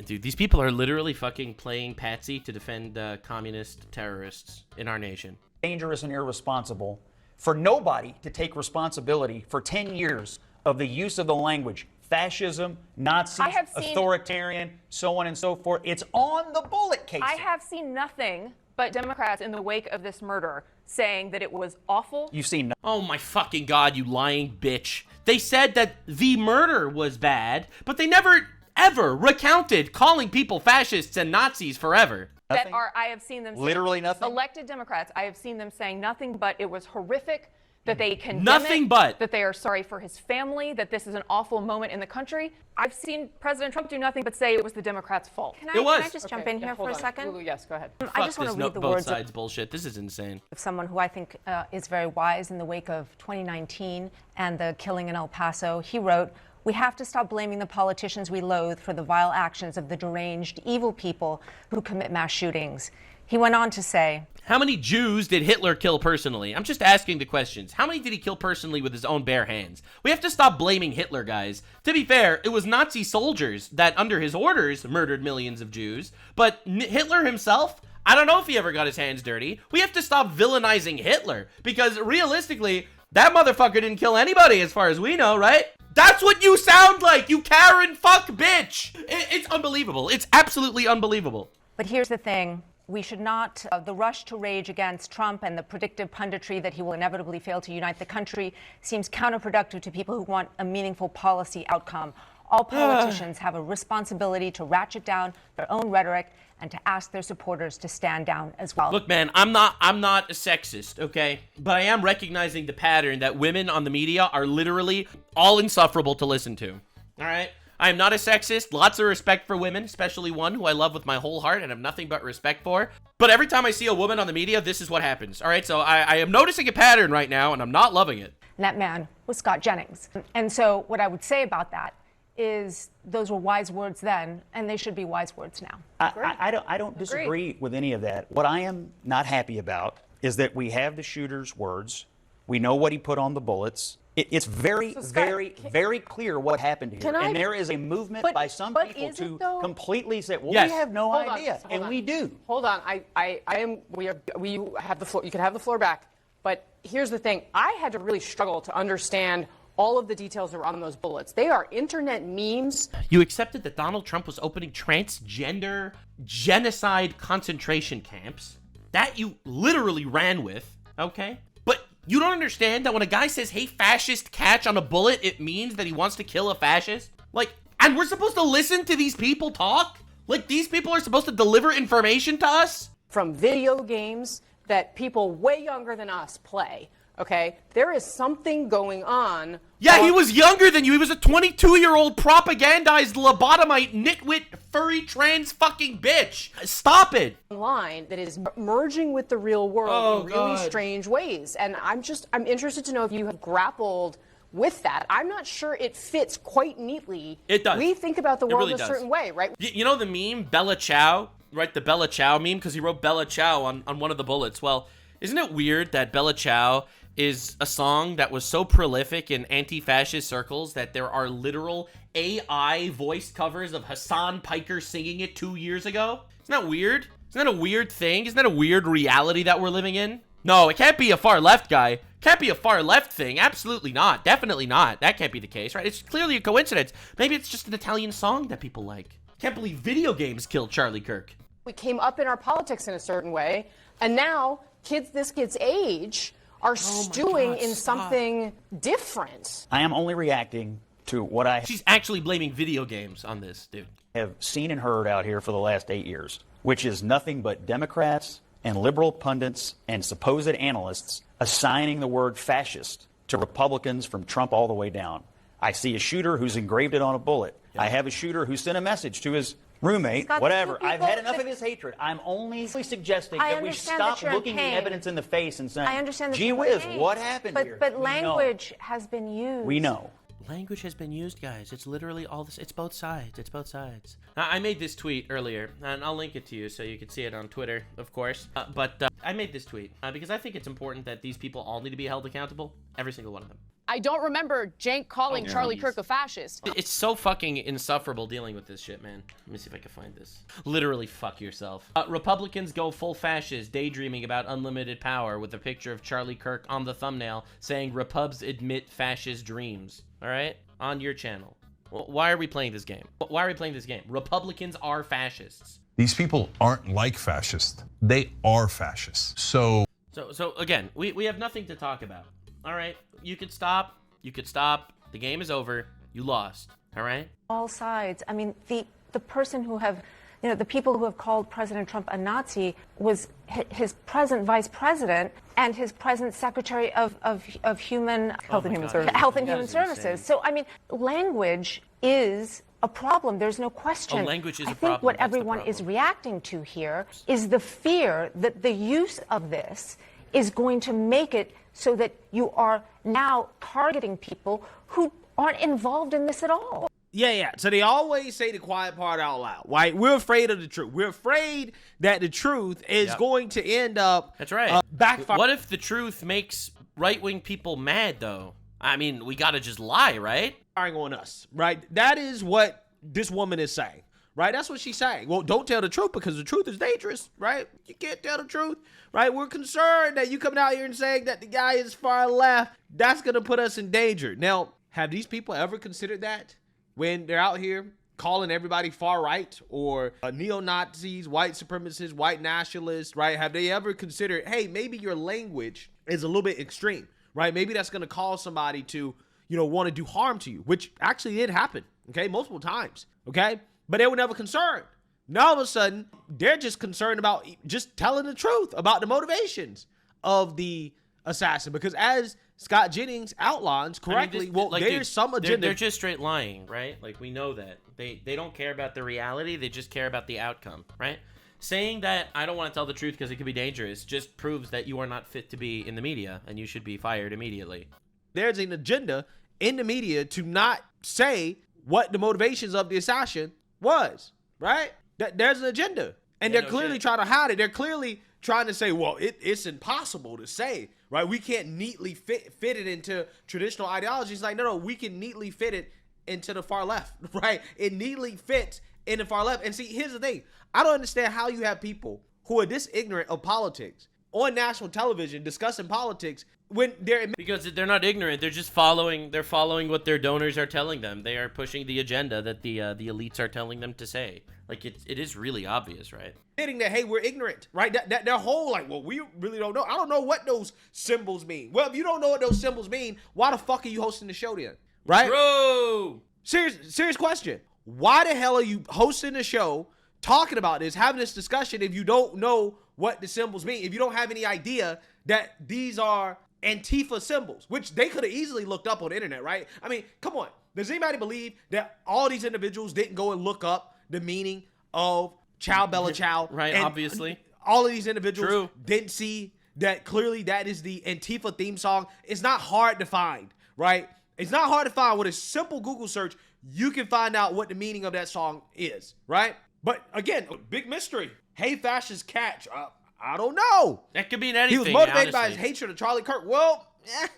Dude, these people are literally fucking playing patsy to defend communist terrorists in our nation. Dangerous and irresponsible for nobody to take responsibility for 10 years of the use of the language. Fascism, Nazi, authoritarian, so on and so forth. It's on the bullet casing. I have seen nothing but Democrats in the wake of this murder saying that it was awful. You've seen nothing. Oh my fucking God, you lying bitch. They said that the murder was bad, but they never, ever recounted calling people fascists and Nazis forever. That are, I have seen them literally nothing. Elected Democrats, I have seen them saying nothing but it was horrific, that they condemn nothing it, but that they are sorry for his family, that this is an awful moment in the country. I've seen President Trump do nothing but say it was the Democrats' fault. Can I just jump in here for a second? Lulu, yes, go ahead. I just want to read the words both sides bullshit. This is insane. of someone who I think is very wise in the wake of 2019 and the killing in El Paso. He wrote, "We have to stop blaming the politicians we loathe for the vile actions of the deranged, evil people who commit mass shootings." He went on to say, how many Jews did Hitler kill personally? I'm just asking the questions. How many did he kill personally with his own bare hands? We have to stop blaming Hitler, guys. To be fair, it was Nazi soldiers that, under his orders, murdered millions of Jews. But Hitler himself, I don't know if he ever got his hands dirty. We have to stop villainizing Hitler. Because realistically, that motherfucker didn't kill anybody as far as we know, right? That's what you sound like, you Karen fuck bitch. It's unbelievable. It's absolutely unbelievable. but here's the thing. We should not, the rush to rage against Trump and the predictive punditry that he will inevitably fail to unite the country seems counterproductive to people who want a meaningful policy outcome. All politicians have a responsibility to ratchet down their own rhetoric and to ask their supporters to stand down as well. Look, man, I'm not a sexist, okay? But I am recognizing the pattern that women on the media are literally all insufferable to listen to, all right? I am not a sexist. Lots of respect for women, especially one who I love with my whole heart and have nothing but respect for. But every time I see a woman on the media, this is what happens. All right, so I am noticing a pattern right now, and I'm not loving it. And that man was Scott Jennings. And so what I would say about that is those were wise words then, and they should be wise words now. I don't disagree with any of that. What I am not happy about is that we have the shooter's words. We know what he put on the bullets. It's very, very clear what happened here. And there is a movement by some people to completely say, well, we have no idea. And we do. Hold on. We have the floor. You can have the floor back. But here's the thing. I had to really struggle to understand all of the details that were on those bullets. They are internet memes. You accepted that Donald Trump was opening transgender genocide concentration camps. That you literally ran with, okay? But you don't understand that when a guy says, hey, fascist, catch on a bullet, it means that he wants to kill a fascist? Like, and we're supposed to listen to these people talk? Like, these people are supposed to deliver information to us? From video games that people way younger than us play, okay? There is something going on. Yeah, he was younger than you. He was a 22-year-old propagandized lobotomite, nitwit, furry, trans fucking bitch. Stop it. Online that is merging with the real world in really strange ways. And I'm interested to know if you have grappled with that. I'm not sure it fits quite neatly. It does. We think about the It world really a does. certain way, right? You know the meme, Bella Ciao, right? The Bella Ciao meme, because he wrote Bella Ciao on one of the bullets. Well, isn't it weird that Bella Ciao is a song that was so prolific in anti-fascist circles that there are literal AI voiced covers of Hassan Piker singing it 2 years ago? Isn't that weird? Isn't that a weird thing? Isn't that a weird reality that we're living in? No, it can't be a far left guy. Can't be a far left thing. Absolutely not. Definitely not. That can't be the case, right? It's clearly a coincidence. Maybe it's just an Italian song that people like. Can't believe video games killed Charlie Kirk. We came up in our politics in a certain way, and now this kid's age are stewing in something different. I am only reacting to what I She's actually blaming video games on this, dude. have seen and heard out here for the last 8 years, which is nothing but Democrats and liberal pundits and supposed analysts assigning the word fascist to Republicans from Trump all the way down. I see a shooter who's engraved it on a bullet. I have a shooter who sent a message to his roommate, Scott, whatever. people I've had enough of his hatred. I'm only suggesting I that we understand stop that you're in looking the pain. evidence in the face and saying, I understand that gee you're in whiz, pain. what happened here? But We know. language has been used. We know. Language has been used, guys. It's literally all this. It's both sides. It's both sides. I made this tweet earlier, and I'll link it to you so you can see it on Twitter, of course. But I made this tweet because I think it's important that these people all need to be held accountable. Every single one of them. I don't remember Cenk calling Charlie Kirk a fascist. It's so fucking insufferable dealing with this shit, man. Let me see if I can find this. Literally, fuck yourself. Republicans go full fascist, daydreaming about unlimited power with a picture of Charlie Kirk on the thumbnail saying Repubs admit fascist dreams. All right? On your channel. Well, why are we playing this game? Why are we playing this game? Republicans are fascists. These people aren't like fascists. They are fascists. So again, we have nothing to talk about. All right? You could stop. You could stop. The game is over. You lost. All right? All sides. I mean, the person who have, the people who have called President Trump a Nazi was his present vice president and his present secretary of human Health and Human Services. Health and Human Services. So, I mean, language is a problem. There's no question. Language is a I think problem. what That's the everyone problem. is reacting to here is the fear that the use of this is going to make it so that you are now targeting people who aren't involved in this at all. Yeah. So they always say the quiet part out loud, right? We're afraid of the truth. We're afraid that the truth is going to end up. That's right. Backfire. What if the truth makes right-wing people mad, though? I mean, we gotta just lie, right? On us, right? That is what this woman is saying, right? That's what she's saying. Well, don't tell the truth because the truth is dangerous, right? You can't tell the truth, right? We're concerned that you coming out here and saying that the guy is far left. That's gonna put us in danger. Now, have these people ever considered that when they're out here calling everybody far right or neo-Nazis, white supremacists, white nationalists, right? Have they ever considered, hey, maybe your language is a little bit extreme, right? Maybe that's going to cause somebody to, want to do harm to you, which actually did happen, okay, multiple times, okay? But they were never concerned. Now all of a sudden, they're just concerned about just telling the truth about the motivations of the assassin, because as Scott Jennings outlines correctly, there's some agenda. They're just straight lying, right? Like, we know that. They don't care about the reality. They just care about the outcome, right? Saying that I don't want to tell the truth because it could be dangerous just proves that you are not fit to be in the media and you should be fired immediately. There's an agenda in the media to not say what the motivations of the assassin was, right? There's an agenda. And they're clearly trying to hide it. They're clearly trying to say, well, it's impossible to say, right? We can't neatly fit it into traditional ideologies. Like, no, we can neatly fit it into the far left, right? It neatly fits in the far left. And see, here's the thing. I don't understand how you have people who are this ignorant of politics on national television discussing politics when they're... Because they're not ignorant. They're just following what their donors are telling them. They are pushing the agenda that the elites are telling them to say. Like, it is really obvious, right? Admitting that, hey, we're ignorant, right? That their whole, like, well, we really don't know. I don't know what those symbols mean. Well, if you don't know what those symbols mean, why the fuck are you hosting the show then? Right? Bro! Serious question. Why the hell are you hosting the show, talking about this, having this discussion if you don't know what the symbols mean? If you don't have any idea that these are Antifa symbols, which they could have easily looked up on the internet, right? I mean, come on. Does anybody believe that all these individuals didn't go and look up the meaning of Ciao Bella Ciao? Right, and obviously. All of these individuals didn't see that clearly that is the Antifa theme song. It's not hard to find, right? It's not hard to find. With a simple Google search, you can find out what the meaning of that song is, right? But again, big mystery. Hey, fascist catch. I don't know. That could mean anything. He was motivated by honestly. his hatred of Charlie Kirk. Well,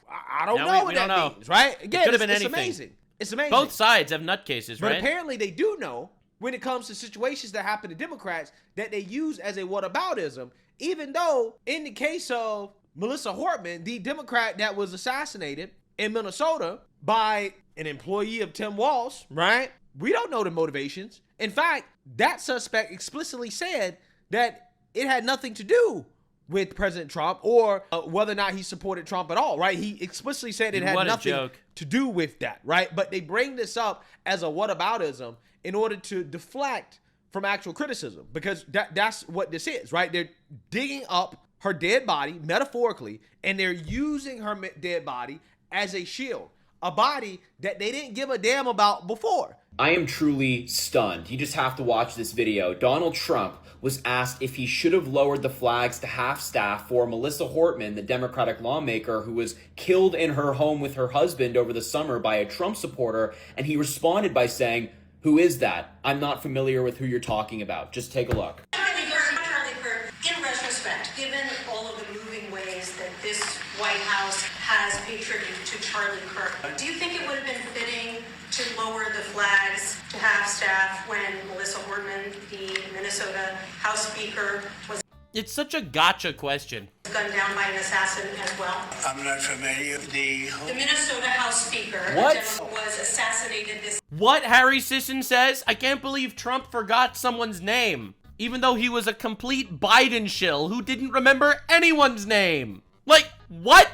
I don't know what that means, right? Again, it could have been it's anything. amazing. It's amazing. Both sides have nutcases, But right? apparently they do know when it comes to situations that happen to Democrats that they use as a whataboutism, even though in the case of Melissa Hortman, the Democrat that was assassinated in Minnesota by an employee of Tim Walz, right? We don't know the motivations. In fact, that suspect explicitly said that it had nothing to do with President Trump or whether or not he supported Trump at all, right? He explicitly said it had nothing to do with that, right? But they bring this up as a whataboutism in order to deflect from actual criticism, because that's what this is, right? They're digging up her dead body, metaphorically, and they're using her dead body as a shield, a body that they didn't give a damn about before. I am truly stunned. You just have to watch this video. Donald Trump was asked if he should have lowered the flags to half-staff for Melissa Hortman, the Democratic lawmaker who was killed in her home with her husband over the summer by a Trump supporter, and he responded by saying, "Who is that? I'm not familiar with who you're talking about. Just take a look." Charlie Kirk, in retrospect, given all of the moving ways that this White House has paid tribute to Charlie Kirk, do you think it would have been fitting to lower the flags to half-staff when Melissa Hortman, the Minnesota House Speaker, was It's such a gotcha question. gunned down by an assassin as well? I'm not familiar. The Minnesota House Speaker What? was assassinated this. What Harry Sisson says? I can't believe Trump forgot someone's name, even though he was a complete Biden shill who didn't remember anyone's name. Like, what?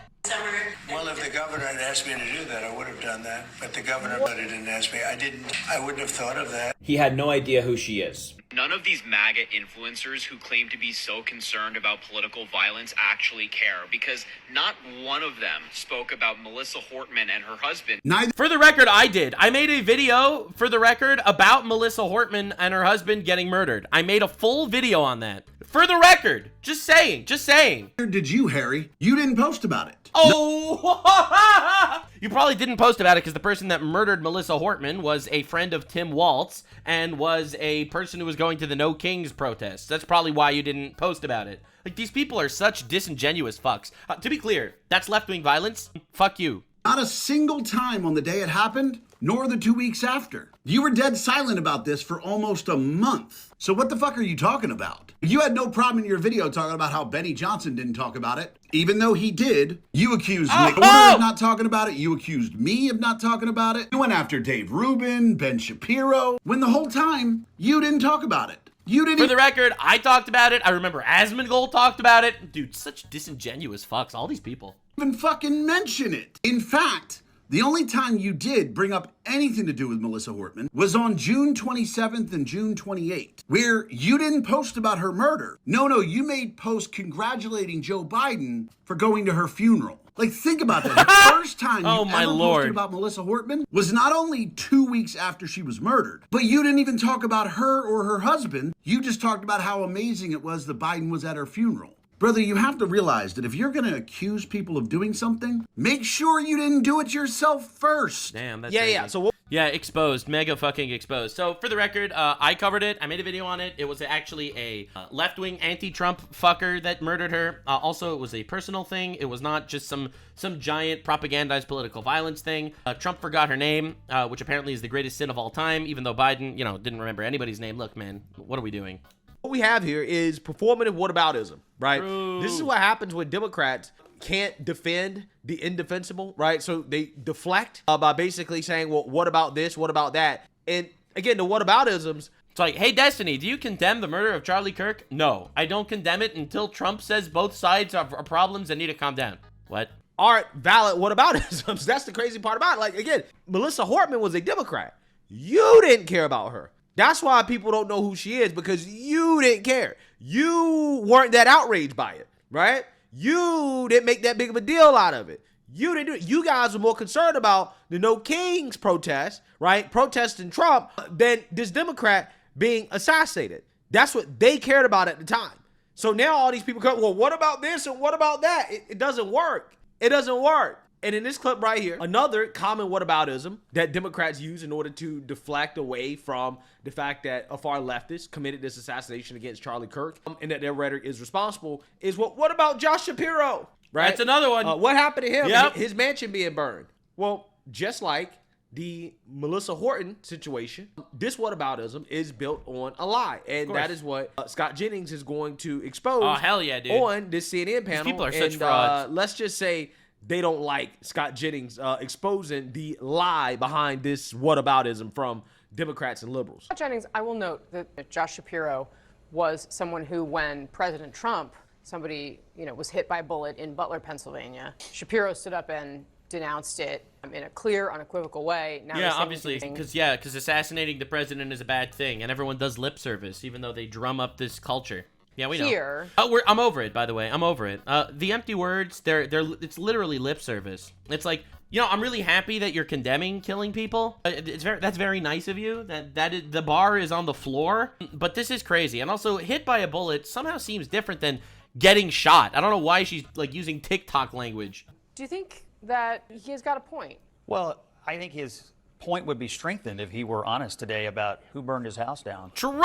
Well, if the governor had asked me to do that, I would have done that. But the governor didn't ask me. I wouldn't have thought of that. He had no idea who she is. None of these MAGA influencers who claim to be so concerned about political violence actually care, because not one of them spoke about Melissa Hortman and her husband. For the record, I did. I made a video, for the record, about Melissa Hortman and her husband getting murdered. I made a full video on that. For the record. Just saying. Just saying. Did you, Harry? You didn't post about it. Oh! You probably didn't post about it because the person that murdered Melissa Hortman was a friend of Tim Walz and was a person who was going to the No Kings protests. That's probably why you didn't post about it. Like, these people are such disingenuous fucks. To be clear, that's left-wing violence. Fuck you. Not a single time on the day it happened, nor the 2 weeks after. You were dead silent about this for almost a month. So what the fuck are you talking about? You had no problem in your video talking about how Benny Johnson didn't talk about it. Even though he did, you accused Nick Order of not talking about it. You accused me of not talking about it. You went after Dave Rubin, Ben Shapiro, when the whole time you didn't talk about it. You didn't. For the record, I talked about it. I remember Asmongold talked about it. Dude, such disingenuous fucks. All these people. Even fucking mention it. In fact, the only time you did bring up anything to do with Melissa Hortman was on June 27th and June 28th, where you didn't post about her murder. No, you made posts congratulating Joe Biden for going to her funeral. Like, think about that. The first time you ever posted about Melissa Hortman was not only 2 weeks after she was murdered, but you didn't even talk about her or her husband. You just talked about how amazing it was that Biden was at her funeral. Brother, you have to realize that if you're going to accuse people of doing something, make sure you didn't do it yourself first. Damn, that's Yeah. So yeah, exposed. Mega fucking exposed. So, for the record, I covered it. I made a video on it. It was actually a left-wing anti-Trump fucker that murdered her. Also, it was a personal thing. It was not just some giant propagandized political violence thing. Trump forgot her name, which apparently is the greatest sin of all time, even though Biden, didn't remember anybody's name. Look, man, what are we doing? what we have here is performative whataboutism, right? True. This is what happens when Democrats can't defend the indefensible, right? So they deflect by basically saying, well, what about this? What about that? And again, the whataboutisms. It's like, hey, Destiny, do you condemn the murder of Charlie Kirk? No, I don't condemn it until Trump says both sides are problems and need to calm down. What? Aren't valid whataboutisms. That's the crazy part about it. Like, again, Melissa Hortman was a Democrat. You didn't care about her. That's why people don't know who she is, because you didn't care. You weren't that outraged by it, right? You didn't make that big of a deal out of it. You didn't do it. You guys were more concerned about the No Kings protest, right? Protesting Trump than this Democrat being assassinated. That's what they cared about at the time. So now all these people come, well, what about this and what about that? It doesn't work. It doesn't work. And in this clip right here, another common whataboutism that Democrats use in order to deflect away from the fact that a far leftist committed this assassination against Charlie Kirk and that their rhetoric is responsible is, well, what about Josh Shapiro? Right? That's another one. What happened to him? Yep. His mansion being burned. Well, just like the Melissa Horton situation, this whataboutism is built on a lie. And that is what Scott Jennings is going to expose hell yeah, dude. on this CNN panel. These people are such frauds. Let's just say they don't like Scott Jennings exposing the lie behind this whataboutism from Democrats and liberals. Scott Jennings, I will note that Josh Shapiro was someone who, when President Trump, somebody, was hit by a bullet in Butler, Pennsylvania, Shapiro stood up and denounced it in a clear, unequivocal way. Now yeah, obviously, because assassinating the president is a bad thing, and everyone does lip service, even though they drum up this culture. Yeah, we know. I'm over it, by the way. I'm over it. The empty words, it's literally lip service. It's like, I'm really happy that you're condemning killing people. That's very nice of you. The bar is on the floor, but this is crazy. And also, hit by a bullet somehow seems different than getting shot. I don't know why she's like using TikTok language. Do you think that he has got a point? Well, I think his point would be strengthened if he were honest today about who burned his house down. Trump!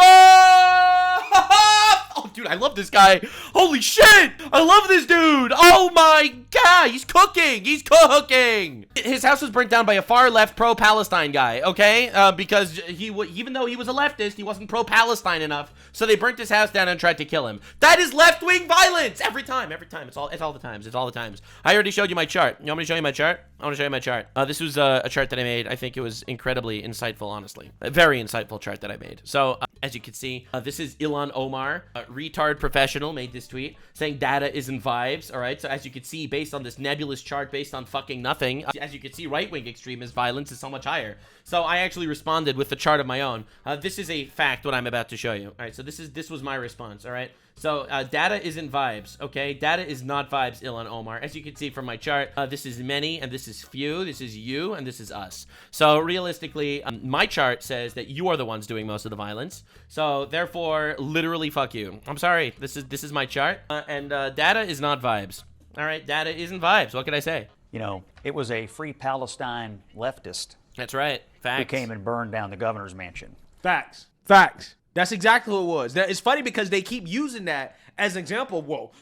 Oh, dude, I love this guy. Holy shit! I love this dude. Oh my god, he's cooking. He's cooking. His house was burnt down by a far left pro-Palestine guy, okay? Because even though he was a leftist, he wasn't pro-Palestine enough, so they burnt his house down and tried to kill him. That is left-wing violence every time. It's all the times. I already showed you my chart. You want me to show you my chart? I want to show you my chart. This was a chart that I made. I think it was incredibly insightful, honestly. A very insightful chart that I made. So, as you can see, this is Ilhan Omar, retard professional, made this tweet saying data isn't vibes. All right. So as you can see, based on this nebulous chart, based on fucking nothing, as you can see, right-wing extremist violence is so much higher. So I actually responded with a chart of my own. This is a fact, what I'm about to show you. All right. So this was my response. All right. So data isn't vibes. Okay. Data is not vibes, Ilhan Omar. As you can see from my chart, this is many and this is few. This is you and this is us. So realistically, my chart says that you are the ones doing most of the violence. So therefore, literally, fuck you. I'm sorry. This is my chart, and data is not vibes. All right, data isn't vibes. What can I say? It was a Free Palestine leftist. That's right. Facts. Who came and burned down the governor's mansion. Facts. That's exactly what it was. It's funny because they keep using that as an example. Whoa,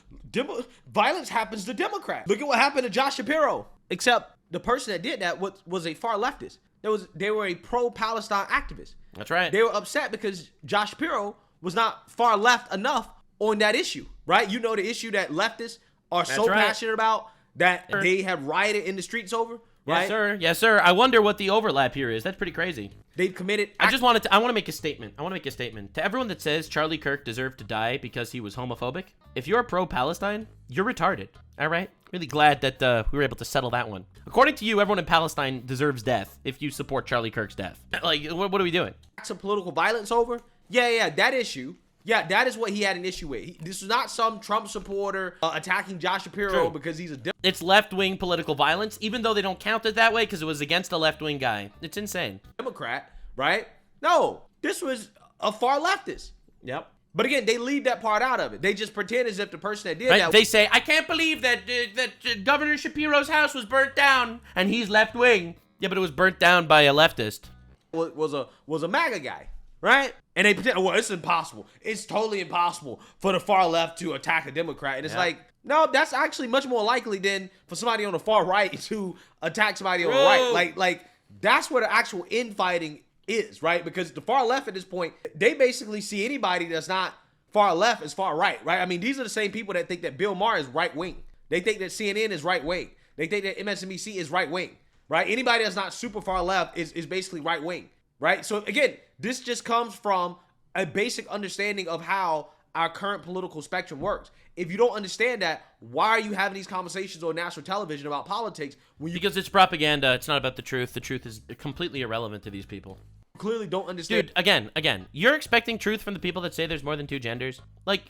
violence happens to Democrats. Look at what happened to Josh Shapiro. Except the person that did that was a far leftist. They were a pro-Palestine activist. That's right. They were upset because Josh Shapiro was not far left enough on that issue, right? You know, the issue that leftists are so passionate about that they have rioted in the streets over, right? Yes, sir. I wonder what the overlap here is. That's pretty crazy. They've committed. I want to make a statement. To everyone that says Charlie Kirk deserved to die because he was homophobic. If you're pro-Palestine, you're retarded. All right. Really glad that we were able to settle that one. According to you, everyone in Palestine deserves death if you support Charlie Kirk's death. Like, what are we doing? Some political violence over? Yeah, that issue. Yeah, that is what he had an issue with. This was not some Trump supporter attacking Josh Shapiro because he's a It's left-wing political violence, even though they don't count it that way because it was against a left-wing guy. It's insane. Democrat, right? No, this was a far leftist. Yep. But again, they leave that part out of it. They just pretend as if the person that did that. They say, I can't believe that Governor Shapiro's house was burnt down and he's left-wing. Yeah, but it was burnt down by a leftist. Was a MAGA guy, right? And they pretend, well, it's impossible. It's totally impossible for the far left to attack a Democrat. And it's like, no, that's actually much more likely than for somebody on the far right to attack somebody on the right. Like that's where the actual infighting is, right? Because the far left at this point, they basically see anybody that's not far left as far right? I mean, these are the same people that think that Bill Maher is right wing. They think that CNN is right wing. They think that MSNBC is right wing, right? Anybody that's not super far left is basically right wing, right? So again, this just comes from a basic understanding of how our current political spectrum works. If you don't understand that, why are you having these conversations on national television about politics? Because it's propaganda. It's not about the truth. The truth is completely irrelevant to these people. Clearly don't understand. Dude, again, you're expecting truth from the people that say there's more than two genders? Like,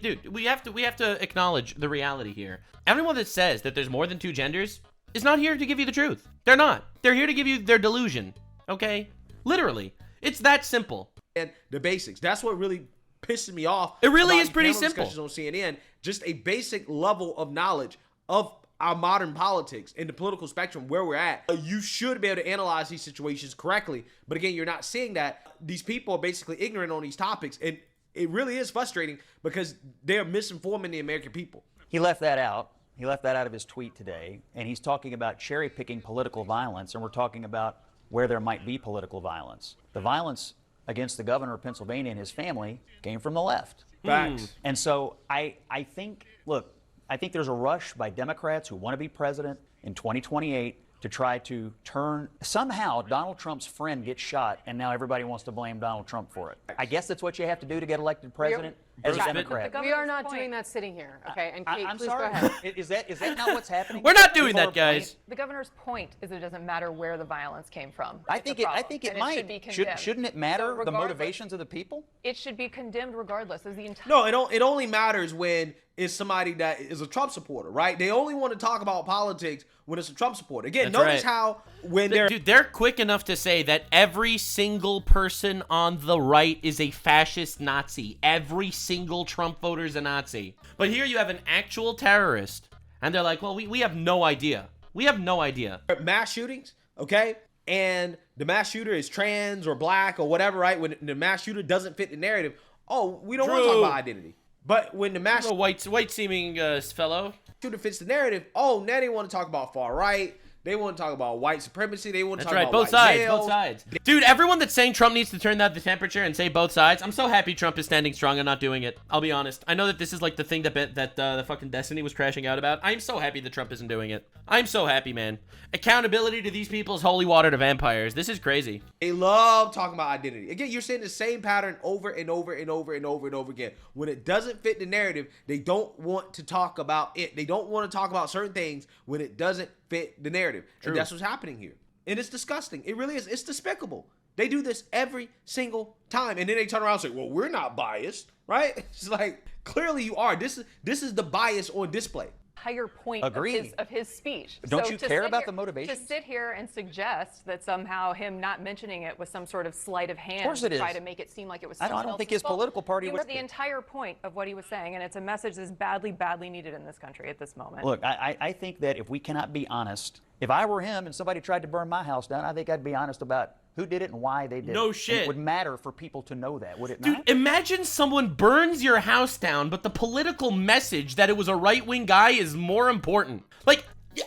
dude, we have to acknowledge the reality here. Everyone that says that there's more than two genders is not here to give you the truth. They're not. They're here to give you their delusion. Okay? Literally. It's that simple. And the basics. That's what really pisses me off. It really is pretty simple. Discussions on CNN, just a basic level of knowledge of our modern politics and the political spectrum where we're at, you should be able to analyze these situations correctly. But again, you're not seeing that. These people are basically ignorant on these topics, and it really is frustrating because they're misinforming the American people. He left that out. He left that out of his tweet today, and he's talking about cherry-picking political violence, and we're talking about where there might be political violence. The violence against the governor of Pennsylvania and his family came from the left. Facts. And so I think, look, I think there's a rush by Democrats who want to be president in 2028 to try to turn, somehow Donald Trump's friend gets shot and now everybody wants to blame Donald Trump for it. I guess that's what you have to do to get elected president as a Democrat. We are not doing that sitting here, okay? And Kate, I'm please sorry. go ahead. Is that not what's happening? We're not doing People that, guys. The governor's point is it doesn't matter where the violence came from. I think it might. Should be condemned. Shouldn't it matter the motivations of the people? It should be condemned regardless. As the entire No, it only matters when it's somebody that is a Trump supporter, right? They only want to talk about politics when it's a Trump supporter. Again, That's notice right. how when they're quick enough to say that every single person on the right is a fascist Nazi. Every single Trump voter is a Nazi. But here you have an actual terrorist, and they're like, well, we have no idea. We have no idea. mass shootings, okay? And the mass shooter is trans or black or whatever, right? When the mass shooter doesn't fit the narrative, oh, we don't want to talk about identity. But when the mass white-seeming fellow shooter fits the narrative, oh, now they want to talk about far right. They want to talk about white supremacy. They want to That's talk right, about both white sides, males. both sides. Dude, everyone that's saying Trump needs to turn down the temperature and say both sides, I'm so happy Trump is standing strong and not doing it. I'll be honest. I know that this is like the thing that the fucking Destiny was crashing out about. I'm so happy that Trump isn't doing it. I'm so happy, man. Accountability to these people is holy water to vampires. This is crazy. They love talking about identity. Again, you're seeing the same pattern over and over and over and over and over again. When it doesn't fit the narrative, they don't want to talk about it. They don't want to talk about certain things when it doesn't fit the narrative. True. And that's what's happening here. And it's disgusting. It really is. It's despicable. They do this every single time. And then they turn around and say, well, we're not biased, right? It's like, clearly you are. This is the bias on display. Higher point of his speech. Don't So you to care sit about here- the motivations? To sit here and suggest that somehow him not mentioning it was some sort of sleight of hand course it to try is. to make it seem like it was I someone don't think else's his fault. political party It was- was the entire point of what he was saying, and it's a message that's badly, badly needed in this country at this moment. Look, I think that if we cannot be honest, if I were him and somebody tried to burn my house down, I think I'd be honest about who did it and why they did it. No And shit. it would matter for people to know that, would it Dude, not? imagine someone burns your house down, but the political message that it was a right-wing guy is more important. Like,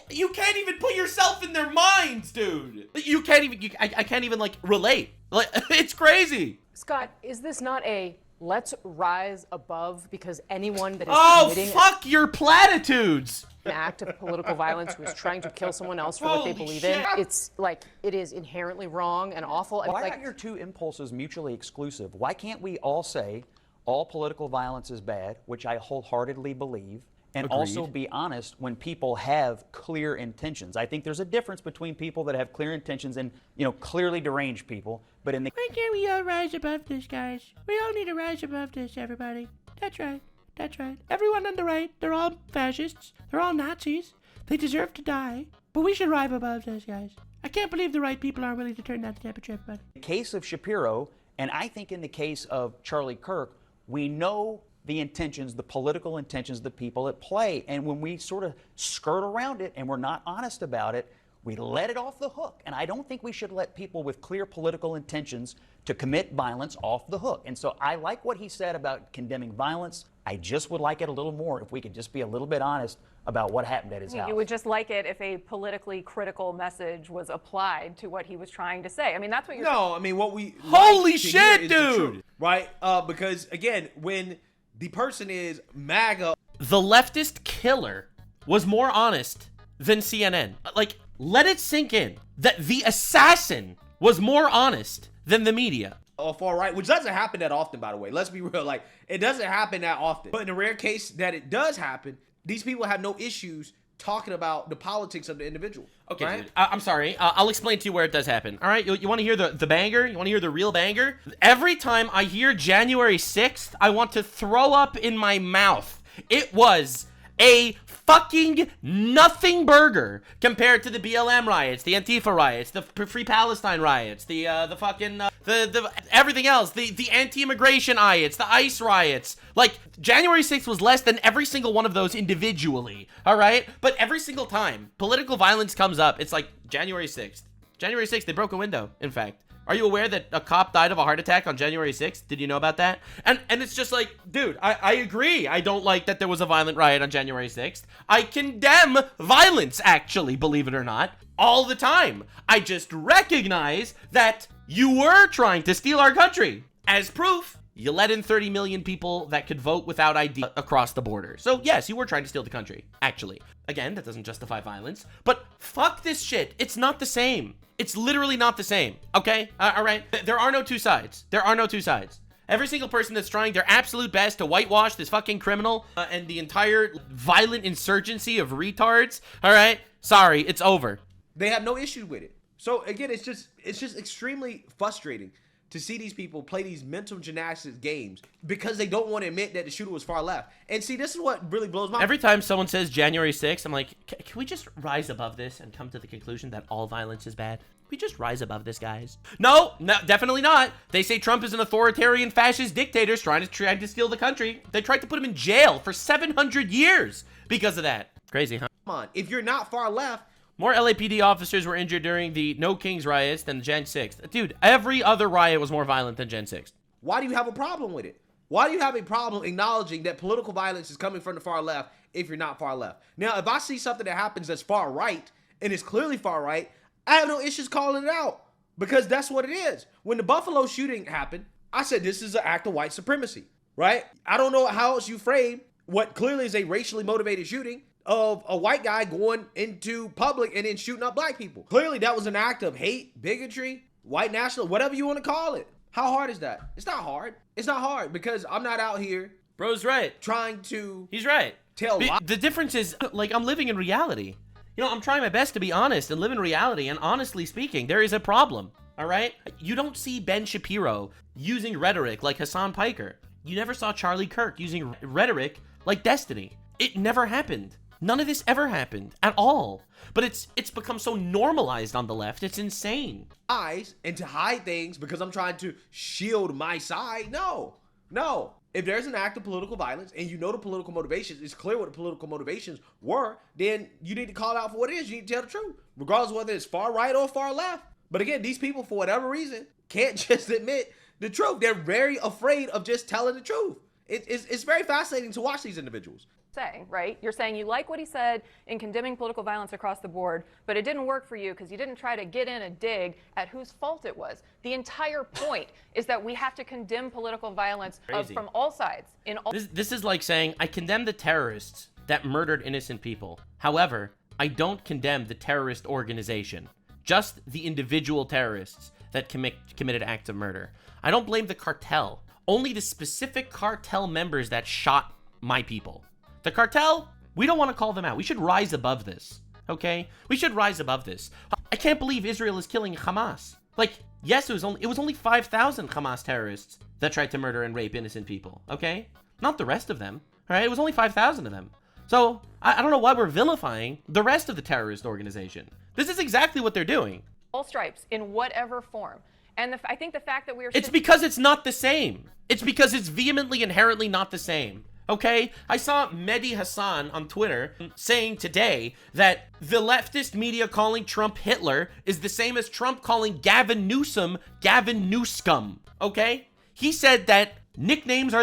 you can't even put yourself in their minds, dude. You can't even, I can't even, like, relate. Like, it's crazy. Scott, is this not a let's rise above because anyone that is Oh, committing fuck your platitudes. an act of political violence who is trying to kill someone else for what they Holy believe shit. in, it's like it is inherently wrong and awful. And Why like, are your two impulses mutually exclusive? Why can't we all say all political violence is bad, which I wholeheartedly believe, and Agreed. also be honest when people have clear intentions? I think there's a difference between people that have clear intentions and, clearly deranged people, but in the Why can't we all rise above this, guys? We all need to rise above this, everybody. That's right. That's right. Everyone on the right, they're all fascists. They're all Nazis. They deserve to die. But we should rise above this, guys. I can't believe the right people aren't willing to turn down the temperature, everybody. case of Shapiro, and I think in the case of Charlie Kirk, we know the intentions, the political intentions of the people at play. And when we sort of skirt around it and we're not honest about it, we let it off the hook. And I don't think we should let people with clear political intentions to commit violence off the hook. And so I like what he said about condemning violence. I just would like it a little more if we could just be a little bit honest about what happened at his house. You would just like it if a politically critical message was applied to what he was trying to say. I mean, that's what you're No, I mean, what we Holy like to shit, hear is the dude. truth, right? Because again, when the person is MAGA, The leftist killer was more honest than CNN. Like, let it sink in that the assassin was more honest than the media. or far right, which doesn't happen that often, by the way. Let's be real. Like, it doesn't happen that often. But in the rare case that it does happen, these people have no issues talking about the politics of the individual. Okay, right? dude, I'm sorry. I'll explain to you where it does happen. All right, you want to hear the banger? You want to hear the real banger? Every time I hear January 6th, I want to throw up in my mouth. It was a fucking nothing burger compared to the BLM riots, the Antifa riots, the Free Palestine riots, the fucking the everything else, the anti-immigration riots, the ICE riots. Like, January 6th was less than every single one of those individually, all right? But every single time political violence comes up, it's like January 6th. January 6th, they broke a window, in fact. Are you aware that a cop died of a heart attack on January 6th? Did you know about that? And it's just like, dude, I agree. I don't like that there was a violent riot on January 6th. I condemn violence, actually, believe it or not, all the time. I just recognize that you were trying to steal our country. As proof, you let in 30 million people that could vote without ID across the border. So yes, you were trying to steal the country, actually. Again, that doesn't justify violence, but fuck this shit. It's not the same. It's literally not the same, okay? All right? There are no two sides. There are no two sides. Every single person that's trying their absolute best to whitewash this fucking criminal and the entire violent insurgency of retards, all right? Sorry, it's over. They have no issue with it. So again, it's just extremely frustrating to see these people play these mental gymnastics games because they don't want to admit that the shooter was far left. And see, this is what really blows my mind. Every time someone says January 6th, I'm like, can we just rise above this and come to the conclusion that all violence is bad? Can we just rise above this, guys? No, definitely not. They say Trump is an authoritarian fascist dictator trying to steal the country. They tried to put him in jail for 700 years because of that. Crazy, huh? Come on, if you're not far left. More LAPD officers were injured during the No Kings riots than Jan 6th. Dude, every other riot was more violent than Jan 6th. Why do you have a problem with it? Why do you have a problem acknowledging that political violence is coming from the far left if you're not far left? Now, if I see something that happens that's far right, and it's clearly far right, I have no issues calling it out because that's what it is. When the Buffalo shooting happened, I said this is an act of white supremacy, right? I don't know how else you frame what clearly is a racially motivated shooting of a white guy going into public and then shooting up black people. Clearly, that was an act of hate, bigotry, white national, whatever you want to call it. How hard is that? It's not hard. It's not hard because I'm not out here. Bro's right. Trying to. He's right. Tell lies. The difference is, like, I'm living in reality. You know, I'm trying my best to be honest and live in reality. And honestly speaking, there is a problem. All right? You don't see Ben Shapiro using rhetoric like Hassan Piker. You never saw Charlie Kirk using rhetoric like Destiny. It never happened. None of this ever happened at all. But it's become so normalized on the left. It's insane. Eyes and to hide things because I'm trying to shield my side. No. If there's an act of political violence and you know the political motivations, it's clear what the political motivations were, then you need to call it out for what it is. You need to tell the truth, regardless of whether it's far right or far left. But again, these people, for whatever reason, can't just admit the truth. They're very afraid of just telling the truth. It's very fascinating to watch these individuals. Saying, right? You're saying you like what he said in condemning political violence across the board, but it didn't work for you because you didn't try to get in a dig at whose fault it was. The entire point is that we have to condemn political violence from all sides. This is like saying, I condemn the terrorists that murdered innocent people. However, I don't condemn the terrorist organization, just the individual terrorists that committed acts of murder. I don't blame the cartel, only the specific cartel members that shot my people. The cartel, we don't want to call them out. We should rise above this, okay? We should rise above this. I can't believe Israel is killing Hamas. Like, yes, it was only 5,000 Hamas terrorists that tried to murder and rape innocent people, okay? Not the rest of them, all right? It was only 5,000 of them. So, I don't know why we're vilifying the rest of the terrorist organization. This is exactly what they're doing. All stripes, in whatever form. And I think the fact that we are... It's because it's not the same. It's because it's vehemently, inherently not the same. Okay, I saw Mehdi Hassan on Twitter saying today that the leftist media calling Trump Hitler is the same as Trump calling Gavin Newsom Gavin Newscum. Okay, he said that if nicknames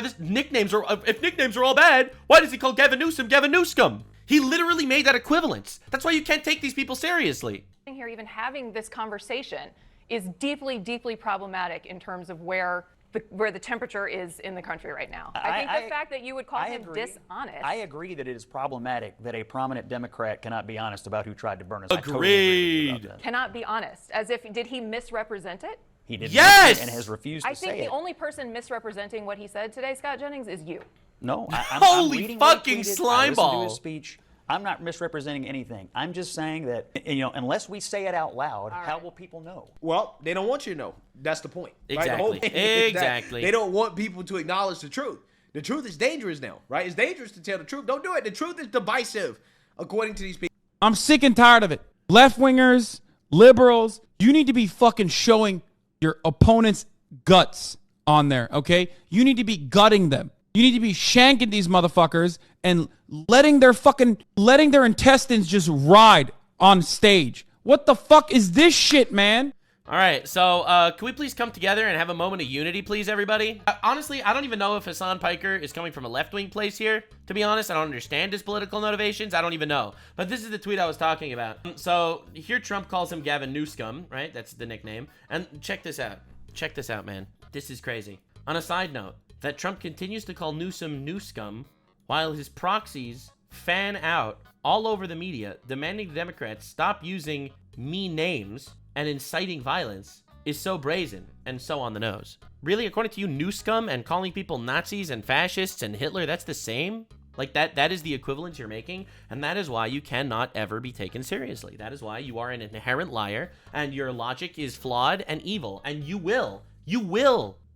are all bad, why does he call Gavin Newsom Gavin Newscum? He literally made that equivalence. That's why you can't take these people seriously. Here, even having this conversation is deeply, deeply problematic in terms of where the temperature is in the country right now. I think the fact that you would call him dishonest. I agree that it is problematic that a prominent Democrat cannot be honest about who tried to burn us. Agreed. I totally agree about that. Cannot be honest. As if, did he misrepresent it? He did. Yes! And has refused to say it. I think the only person misrepresenting what he said today, Scott Jennings, is you. No. Holy I'm reading fucking what he tweeted. slimeball. I listened to his speech. I'm not misrepresenting anything. I'm just saying that, unless we say it out loud, how will people know? Well, they don't want you to know. That's the point. Exactly. Right? The whole thing is exactly. that they don't want people to acknowledge the truth. The truth is dangerous now, right? It's dangerous to tell the truth. Don't do it. The truth is divisive, according to these people. I'm sick and tired of it. Left-wingers, liberals, you need to be fucking showing your opponents guts on there, okay? You need to be gutting them. You need to be shanking these motherfuckers and letting their intestines just ride on stage. What the fuck is this shit, man? All right, so can we please come together and have a moment of unity, please, everybody? Honestly, I don't even know if Hassan Piker is coming from a left-wing place here. To be honest, I don't understand his political motivations. I don't even know. But this is the tweet I was talking about. So here Trump calls him Gavin Newscum, right? That's the nickname. And check this out. Check this out, man. This is crazy. On a side note, that Trump continues to call Newsom Newscum while his proxies fan out all over the media demanding the Democrats stop using mean names and inciting violence is so brazen and so on the nose. Really, according to you, Newscum and calling people Nazis and fascists and Hitler, that's the same? Like that is the equivalence you're making, and that is why you cannot ever be taken seriously. That is why you are an inherent liar, and your logic is flawed and evil, and you will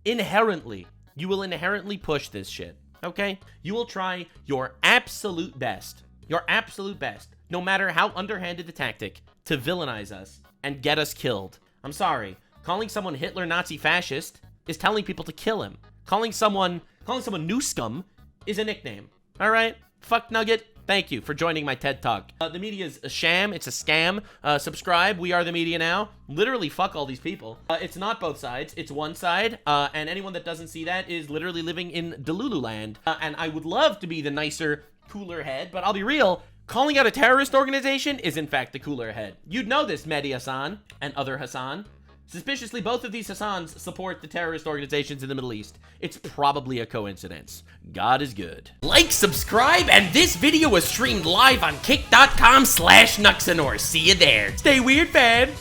inherently push this shit, okay? You will try your absolute best, no matter how underhanded the tactic, to villainize us and get us killed. I'm sorry. Calling someone Hitler, Nazi, fascist is telling people to kill him. Calling someone Newscum is a nickname. All right? Fuck Nugget. Thank you for joining my TED Talk. The media is a sham. It's a scam. Subscribe. We are the media now. Literally, fuck all these people. It's not both sides. It's one side. And anyone that doesn't see that is literally living in Delulu land. And I would love to be the nicer, cooler head, but I'll be real. Calling out a terrorist organization is in fact the cooler head. You'd know this, Mehdi Hassan and other Hassan. Suspiciously, both of these Hassans support the terrorist organizations in the Middle East. It's probably a coincidence. God is good. Like, subscribe, and this video was streamed live on kick.com/Nuxanor. See you there. Stay weird, fam.